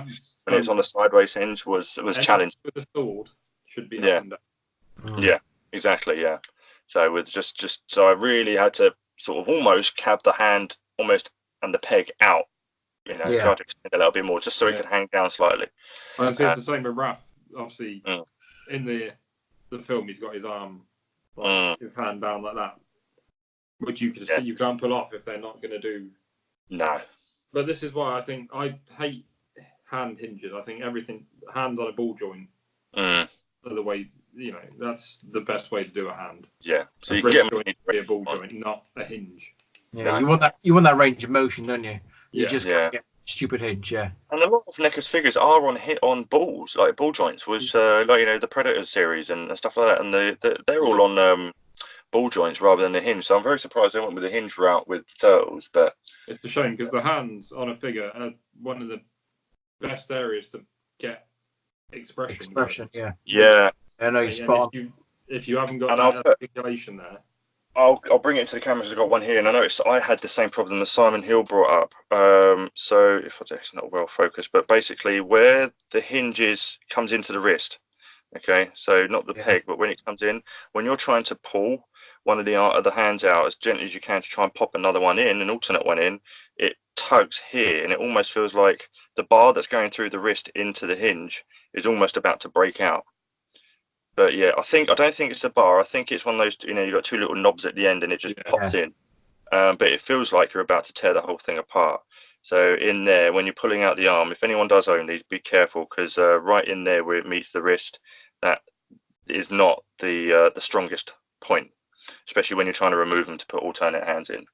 when it's on a sideways hinge was challenging. With the sword should be up and down. Yeah, exactly. Yeah. So with just so I really had to sort of almost cab the hand almost and the peg out. You know, try to extend a little bit more just so it could hang down slightly. And so it's the same with Raph. Obviously, in the film, he's got his arm, his hand down like that, which you can't pull off if they're not going to do. No. But this is why I think I hate hand hinges. I think everything hand on a ball joint. Are the way, you know, that's the best way to do a hand. Yeah. So you can get them be a ball joint, not a hinge. Yeah, you want that range of motion, don't you? You just can't get stupid hinge, And a lot of NECA's figures are on balls, like ball joints, which like, you know, the Predator series and stuff like that, and they're all on ball joints rather than the hinge. So I'm very surprised they went with the hinge route with the Turtles. But it's a shame because the hands on a figure are one of the best areas to get expression. Yeah. I know you're spot on. If you haven't got that articulation there. I'll bring it to the cameras. I've got one here, and I noticed I had the same problem that Simon Hill brought up. So if it's not well focused, but basically where the hinges comes into the wrist, okay, so not the peg, but when it comes in, when you're trying to pull one of the hands out as gently as you can to try and pop another one in, an alternate one in, it tugs here, and it almost feels like the bar that's going through the wrist into the hinge is almost about to break out. But yeah, I don't think it's a bar. I think it's one of those, you know, you've got two little knobs at the end and it just pops in. But it feels like you're about to tear the whole thing apart. So in there, when you're pulling out the arm, if anyone does own these, be careful, because right in there where it meets the wrist, that is not the strongest point, especially when you're trying to remove them to put alternate hands in.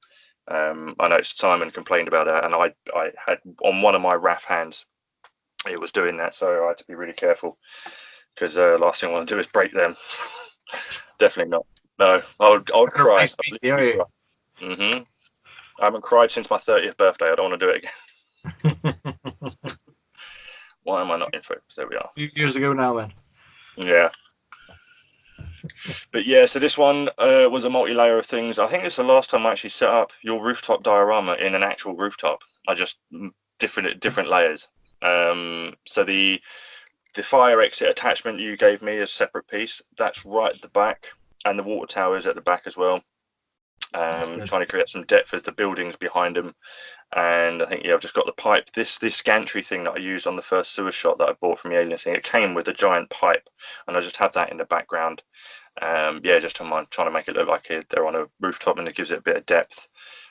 I know Simon complained about that, and I had on one of my RAF hands, it was doing that, so I had to be really careful. Because last thing I want to do is break them. Definitely not. No, I would cry. I haven't cried since my 30th birthday. I don't want to do it again. Why am I not in focus? There we are. A few years ago now, then. Yeah. But yeah, so this one was a multi-layer of things. I think it's the last time I actually set up your rooftop diorama in an actual rooftop. I just different layers. So the fire exit attachment you gave me is a separate piece. That's right at the back, and the water tower is at the back as well. Trying to create some depth as the buildings behind them. And I think I've just got the pipe. This gantry thing that I used on the first sewer shot that I bought from the Alien thing, it came with a giant pipe, and I just have that in the background. Just trying to make it look like they're on a rooftop, and it gives it a bit of depth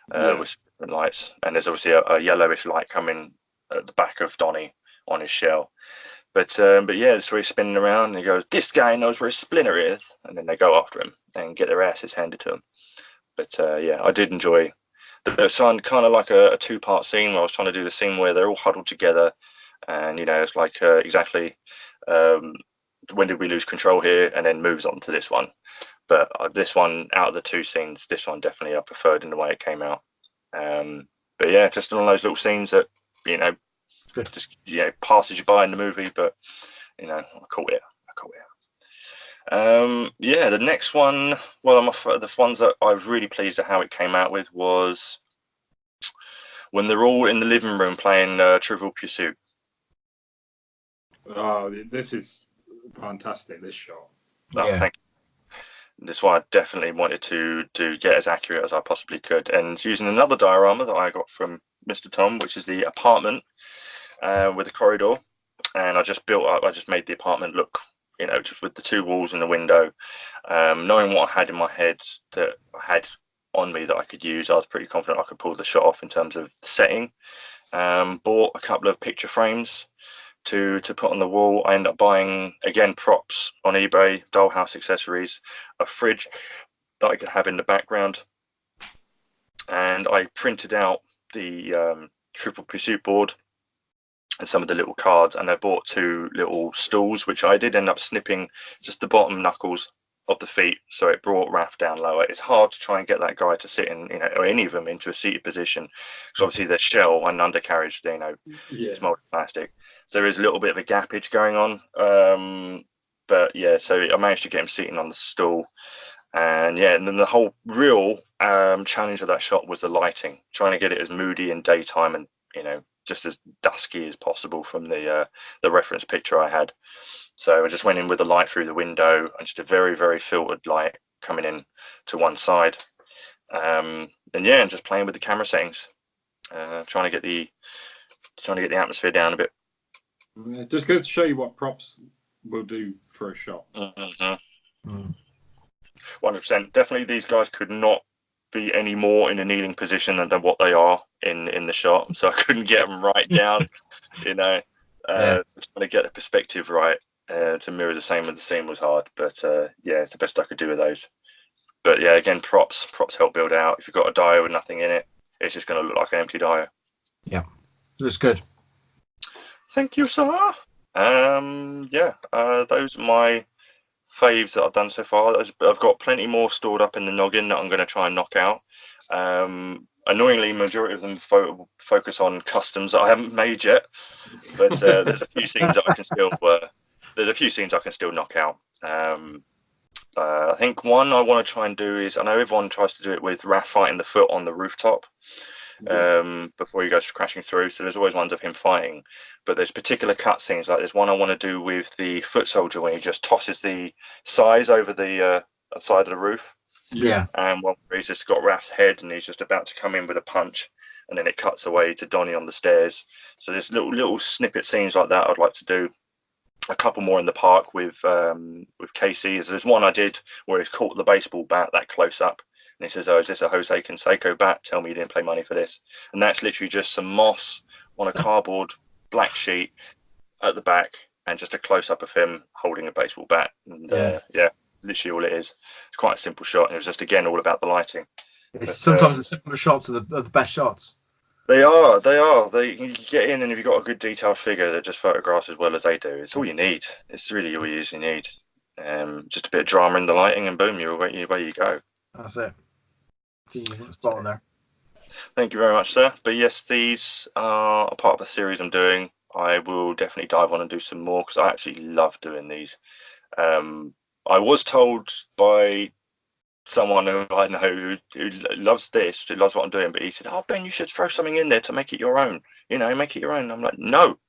with different lights. And there's obviously a yellowish light coming at the back of Donnie on his shell. But yeah, so he's spinning around and he goes, "This guy knows where his splinter is," and then they go after him and get their asses handed to them. But yeah, I did enjoy the sun, kind of like a two-part scene where I was trying to do the scene where they're all huddled together, and you know, it's like exactly when did we lose control here, and then moves on to this one. But this one, out of the two scenes, this one definitely I preferred in the way it came out. But yeah, just one of those little scenes that, you know, just, you know, passes you by in the movie, but you know, I caught it. Yeah, the next one, well, the ones that I was really pleased at how it came out with was when they're all in the living room playing Trivial Pursuit. Oh, this is fantastic, this shot. Oh, thank you. That's why I definitely wanted to get as accurate as I possibly could. And using another diorama that I got from Mr. Tom, which is the apartment with a corridor. And I just made the apartment look, you know, just with the two walls and the window. Knowing what I had in my head that I had on me that I could use, I was pretty confident I could pull the shot off in terms of setting. Bought a couple of picture frames to put on the wall. I ended up buying, again, props on eBay, dollhouse accessories, a fridge that I could have in the background, and I printed out the Trivial Pursuit board and some of the little cards, and I bought 2 little stools, which I did end up snipping just the bottom knuckles of the feet, so it brought Raph down lower. It's hard to try and get that guy to sit in, you know, or any of them into a seated position, because obviously the shell and undercarriage, you know, it's molded plastic, so there is a little bit of a gappage going on. But yeah, so I managed to get him sitting on the stool, and yeah, and then the whole real challenge of that shot was the lighting, trying to get it as moody in daytime and, you know, just as dusky as possible from the reference picture I had. So I just went in with the light through the window and just a very, very filtered light coming in to one side. And yeah, and just playing with the camera settings, trying to get the atmosphere down a bit. It just goes to show you what props will do for a shot. 100%. Definitely, these guys could not be any more in a kneeling position than what they are in the shot. So I couldn't get them right down, you know. Just trying to get the perspective right to mirror the same with the scene was hard. But yeah, it's the best I could do with those. But yeah, again, props help build out. If you've got a dio with nothing in it, it's just going to look like an empty dio. Yeah, that's good. Thank you, sir. Yeah, those are my faves that I've done so far. I've got plenty more stored up in the noggin that I'm going to try and knock out. Annoyingly, majority of them focus on customs that I haven't made yet, but there's a few scenes that I can still knock out. I think one I want to try and do is, I know everyone tries to do it with Raph fighting the foot on the rooftop before he goes crashing through, so there's always ones of him fighting, but there's particular cutscenes, like there's one I want to do with the foot soldier when he just tosses the size over the side of the roof, and one where he's just got Raph's head and he's just about to come in with a punch, and then it cuts away to Donnie on the stairs. So there's little snippet scenes like that I'd like to do. A couple more in the park with Casey. There's one I did where he's caught the baseball bat that close up, and he says, "Oh, is this a Jose Canseco bat? Tell me you didn't pay money for this." And that's literally just some moss on a cardboard black sheet at the back, and just a close up of him holding a baseball bat. And yeah, literally all it is. It's quite a simple shot, and it was just again all about the lighting. Sometimes the simpler shots are the best shots. They are. You get in, and if you've got a good detailed figure that just photographs as well as they do, it's all you need. It's really all you usually need. Just a bit of drama in the lighting, and boom, you're away you go. That's it. Spot on there. Thank you very much, sir. But yes, these are a part of a series I'm doing. I will definitely dive on and do some more because I actually love doing these. I was told by someone who I know who loves this, who loves what I'm doing, but he said, "Oh, Ben, you should throw something in there to make it your own. You know, make it your own." I'm like, no,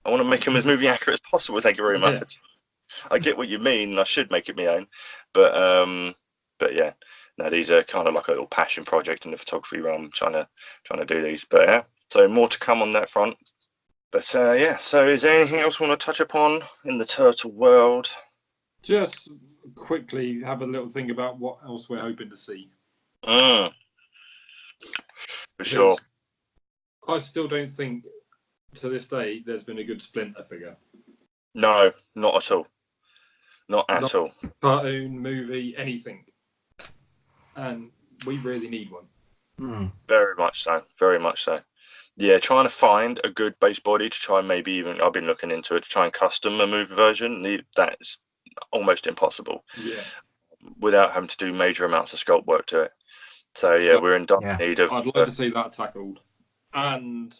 I want to make them as movie accurate as possible. Thank you very much. I get what you mean, and I should make it my own, but yeah, no, these are kind of like a little passion project in the photography realm, trying to do these. But yeah, so more to come on that front. But yeah, so is there anything else we want to touch upon in the turtle world? Just quickly have a little think about what else we're hoping to see. For sure. I still don't think to this day there's been a good Splinter figure. No, not at all. Not at all. Cartoon, movie, anything. And we really need one. Very much so. Very much so. Yeah, trying to find a good base body to try and maybe even, I've been looking into it, to try and custom a movie version. That's almost impossible. Yeah. Without having to do major amounts of sculpt work to it. So yeah, we're in need of. I'd like to see that tackled. And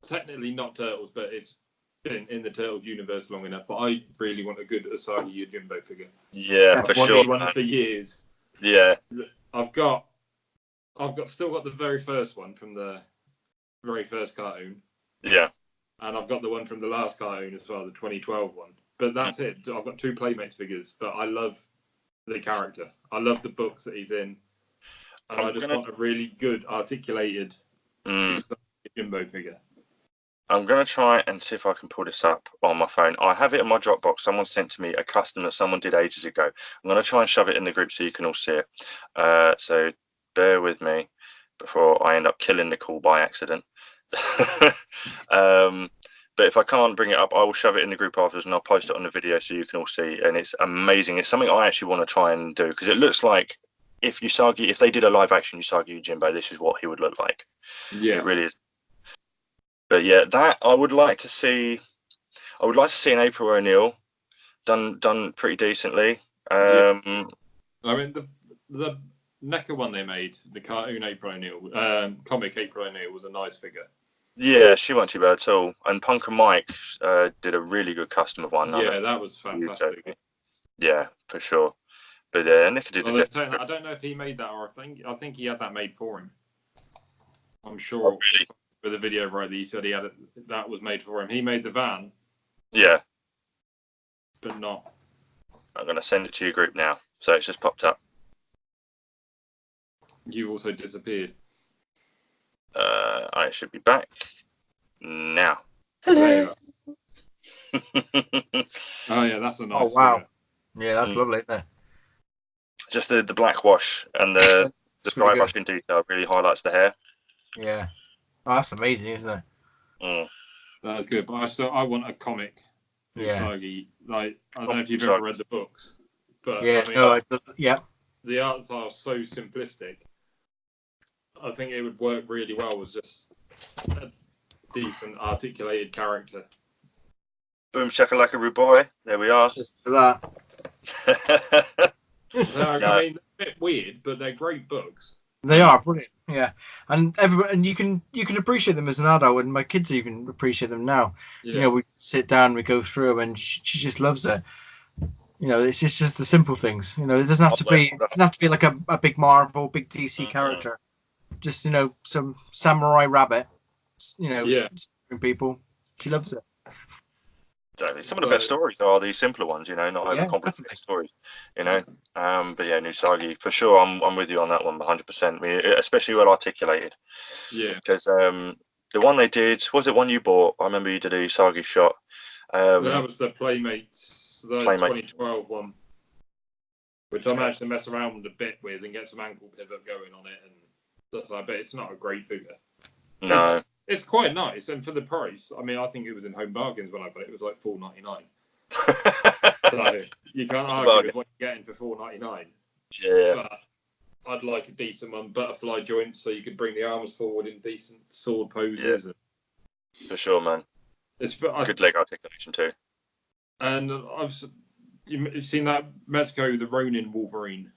technically not turtles, but it's in the Turtles universe long enough, but I really want a good Usagi Yojimbo figure. Yeah, for I've sure. wanted one for years. Yeah. I've still got the very first one from the very first cartoon. Yeah. And I've got the one from the last cartoon as well, the 2012 one. But that's it. I've got 2 Playmates figures, but I love the character. I love the books that he's in. And I just want a really good, articulated Jimbo figure. I'm going to try and see if I can pull this up on my phone. I have it in my Dropbox. Someone sent to me a custom that someone did ages ago. I'm going to try and shove it in the group so you can all see it. So bear with me before I end up killing the call by accident. But if I can't bring it up, I will shove it in the group afterwards and I'll post it on the video so you can all see. And it's amazing. It's something I actually want to try and do because it looks like if they did a live action Usagi Yojimbo, this is what he would look like. Yeah, it really is. But yeah, that I would like to see. I would like to see an April O'Neil done pretty decently. Yes. I mean the NECA one they made, the cartoon April O'Neil, comic April O'Neil was a nice figure. Yeah, she wasn't too bad at all. And Punk and Mike did a really good custom of one. Yeah, that was fantastic. Yeah, for sure. But yeah, Nick did. Well, I don't know if he made that, or I think he had that made for him. I'm sure. Oh, really? With the video right, he said that was made for him. He made the van. Yeah. But not. I'm gonna send it to your group now. So it's just popped up. You also disappeared. I should be back now. Hello. Oh yeah, that's a nice. Oh wow. Figure. Yeah, that's lovely, isn't it? Just the black wash and the dry really brushing detail really highlights the hair. Yeah. Oh, that's amazing, isn't it? That's good, but I want a comic Usagi. Like I don't know if you've ever read the books, but yeah, I mean, yeah. The art style is so simplistic. I think it would work really well with just a decent articulated character. Boom shakalaka rude boy. There we are. Just for that. I mean, a bit weird, but they're great books. They are brilliant, yeah. And you can appreciate them as an adult, and my kids even appreciate them now. Yeah. You know, we sit down, we go through them, and she just loves it. You know, it's just the simple things. You know, it doesn't have to be like a big Marvel, big DC character. Just, you know, some samurai rabbit. You know, people. She loves it. Exactly. Some of the best stories are these simpler ones, you know, not overcomplicated stories, you know. But yeah, Usagi, for sure, I'm with you on that one 100%. I mean, especially well articulated. Yeah. Because the one they did, was it one you bought? I remember you did a Usagi shot. That was the Playmates, the 2012 one, which I managed to mess around with a bit with and get some ankle pivot going on it and stuff like that. But it's not a great figure. No. It's quite nice, and for the price, I mean, I think it was in Home Bargains when I got it. It was like $4.99. So you can't argue with what you're getting for $4.99. Yeah. But I'd like a decent one, butterfly joints, so you could bring the arms forward in decent sword poses. Yeah. For sure, man. Good leg articulation too. And you've seen that Mezco, the Ronin Wolverine.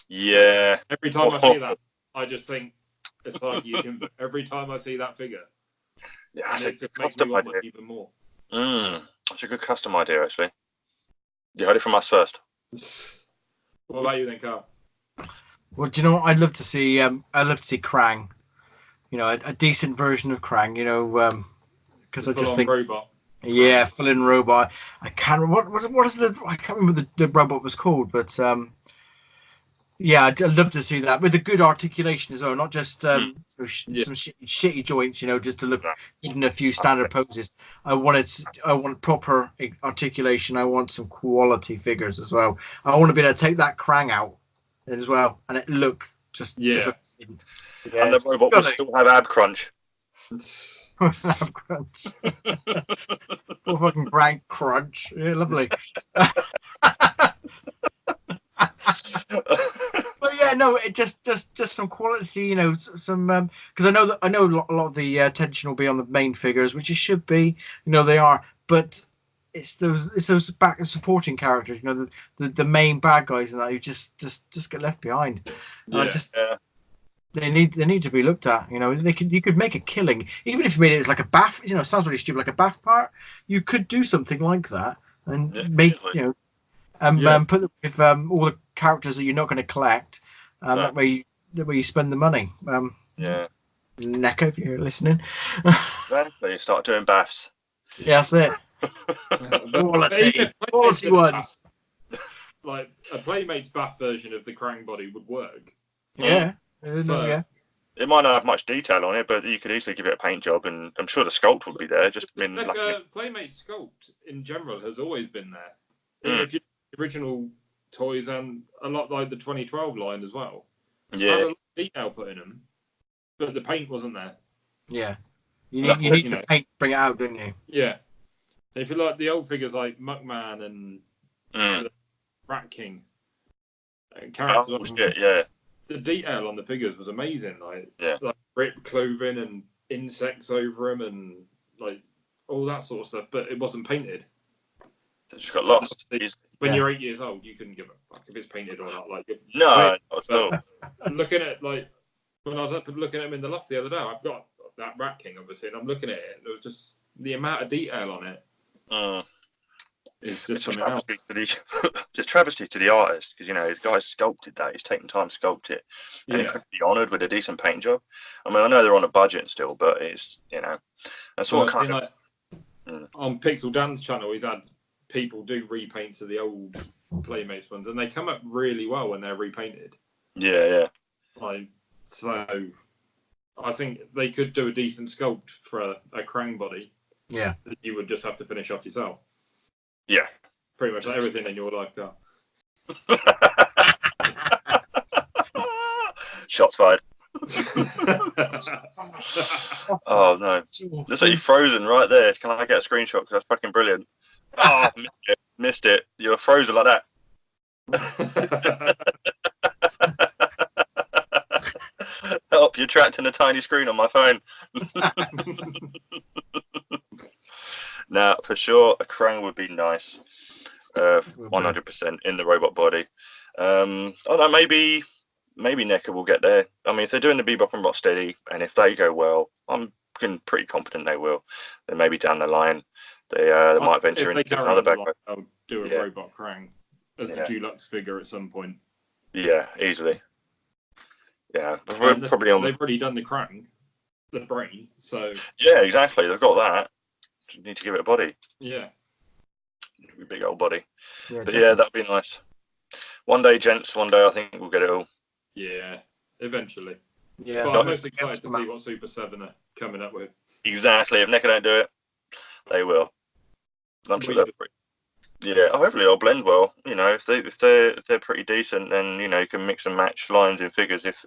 Yeah. Every time I see that, I just think. It's like every time I see that figure, yeah, it just makes me want one even more. That's a good custom idea, actually. You heard it from us first. What about you then, Karl? Well, do you know what I'd love to see? I'd love to see Krang. You know, a decent version of Krang. You know, because I just think robot. Yeah, full-in robot. I can't remember I can't remember the robot was called, but yeah, I'd love to see that with a good articulation as well, not just some shitty joints, you know, just to look good in a few standard poses. I want proper articulation. I want some quality figures as well. I want to be able to take that Krang out as well, and it look just and the robot would still have ab crunch. Ab crunch. Full fucking Krang crunch. Yeah, lovely. But yeah, no, it just some quality, you know, some because I know a lot of the attention will be on the main figures, which it should be, you know, they are, but it's those back supporting characters, you know, the main bad guys and that who just get left behind. And They need to be looked at. You know, you could make a killing, even if you made it as like a bath. You know, it sounds really stupid, like a bath part. You could do something like that and make easily. put them with all the characters that you're not going to collect. That way you spend the money. NECA, if you're listening. Exactly. You start doing baths. Yeah, that's it. Quality one. Like a Playmate's bath version of the Krang body would work. Yeah. It might not have much detail on it, but you could easily give it a paint job, and I'm sure the sculpt would be there. Just Playmate sculpt in general has always been there. If you original toys and a lot like the 2012 line as well. Yeah. Had a lot of detail put in them, but the paint wasn't there. Yeah. You need the paint to bring it out, don't you? Yeah. If you like the old figures like Muckman and Rat King and characters, the detail on the figures was amazing. Like ripped clothing and insects over them and like all that sort of stuff, but it wasn't painted. It just got lost. When you're 8 years old, you couldn't give a fuck if it's painted or not. Like no, not at all. Looking at like when I was up looking at them in the loft the other day, I've got that Rat King obviously, and I'm looking at it. There was just the amount of detail on it. It's just something else. Just travesty to the artist, because the guy sculpted that. He's taken time to sculpt it, and he could be honoured with a decent paint job. I mean, I know they're on a budget still, but it's that's what kind of. On Pixel Dan's channel, he's had people do repaints of the old Playmates ones, and they come up really well when they're repainted. Yeah. So I think they could do a decent sculpt for a Krang body. Yeah. That you would just have to finish off yourself. Yeah. Pretty much everything in your life, Karl. Shots fired. Oh no. Looks like you're frozen right there. Can I get a screenshot? Because that's fucking brilliant. Oh, missed it. You were frozen like that. Help, you're trapped in a tiny screen on my phone. Now, for sure, a Krang would be nice. 100% in the robot body. Oh no, maybe NECA will get there. I mean, if they're doing the Bebop and Rocksteady, and if they go well, I'm pretty confident they will. Then maybe down the line, they might venture into another background. I'll do a robot Krang as a deluxe figure at some point. Yeah, easily. Yeah, probably on. They've already done the Krang, the brain. So yeah, exactly. They've got that. Just need to give it a body. Yeah. A big old body. Yeah, but yeah, that'd be nice. One day, gents. One day, I think we'll get it all. Yeah, eventually. Yeah. But I'm most excited to see what Super 7 are coming up with. Exactly. If NECA don't do it, they will. I'm sure they're pretty. Yeah, hopefully it'll blend well. If they're pretty decent, then you can mix and match lines and figures. If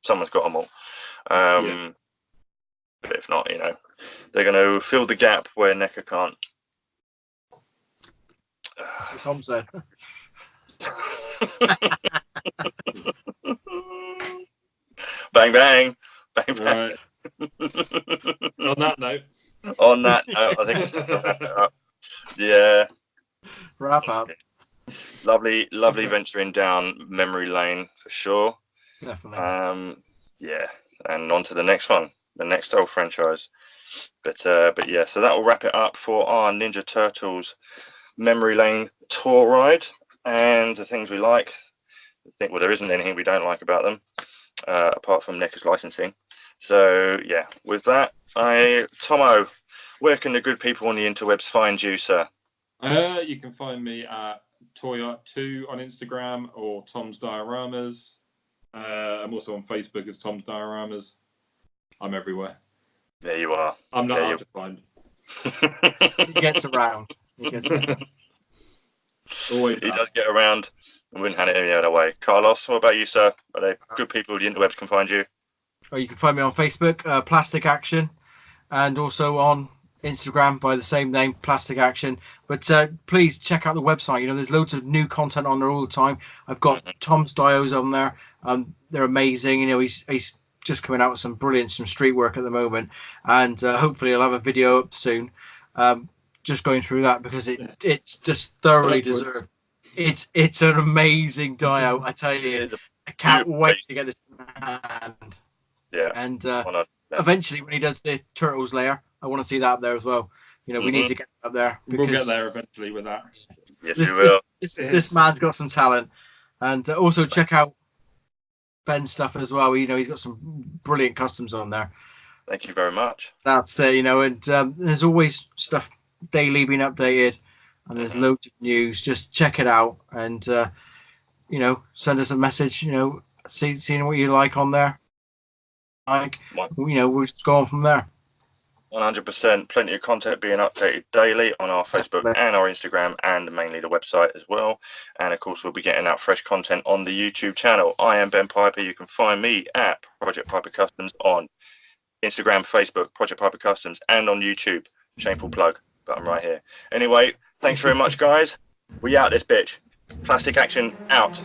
someone's got them all. But if not, they're going to fill the gap where NECA can't. Tom said. Bang bang, bang bang. Right. On that note, I think it's time to wrap it up. Yeah. Wrap up. Lovely venturing down memory lane for sure. Definitely. Yeah, and on to the next one, the next old franchise. But yeah, so that will wrap it up for our Ninja Turtles memory lane tour ride and the things we like. I think there isn't anything we don't like about them, apart from NECA's licensing. So yeah, with that, Tomo, where can the good people on the interwebs find you, sir? You can find me at ToyArt2 on Instagram or Tom's Dioramas. I'm also on Facebook as Tom's Dioramas. I'm everywhere. There you are. I'm not hard to find. He gets around. Always he does get around. I wouldn't hand it any other way. Carlos, what about you, sir? Are there good people the interwebs can find you? Oh, you can find me on Facebook, Plastic Action, and also on Instagram by the same name, Plastic Action. But please check out the website. There's loads of new content on there all the time. I've got Tom's Dios on there. They're amazing. He's just coming out with some street work at the moment, and hopefully I'll have a video up soon. Just going through that because it's just thoroughly deserved. It's an amazing dio, I tell you. I can't wait to get this in my hand. Yeah. And 100%. eventually, when he does the Turtles layer, I want to see that up there as well. You know, we need to get up there. We'll get there eventually with that. Yes, we will. This man's got some talent. And also check out Ben's stuff as well. You know, he's got some brilliant customs on there. Thank you very much. That's you know, and there's always stuff daily being updated, and there's loads of news. Just check it out, and you know, send us a message. You know, seeing what you like on there. Like, you know, we'll just go on from there. 100%. Plenty of content being updated daily on our Facebook and our Instagram, and mainly the website as well. And of course, we'll be getting out fresh content on the YouTube channel. I am Ben Piper. You can find me at Project Piper Customs on Instagram, Facebook, Project Piper Customs, and on YouTube. Shameful plug, but I'm right here. Anyway, thanks very much, guys. We out this bitch. Plastic Action out.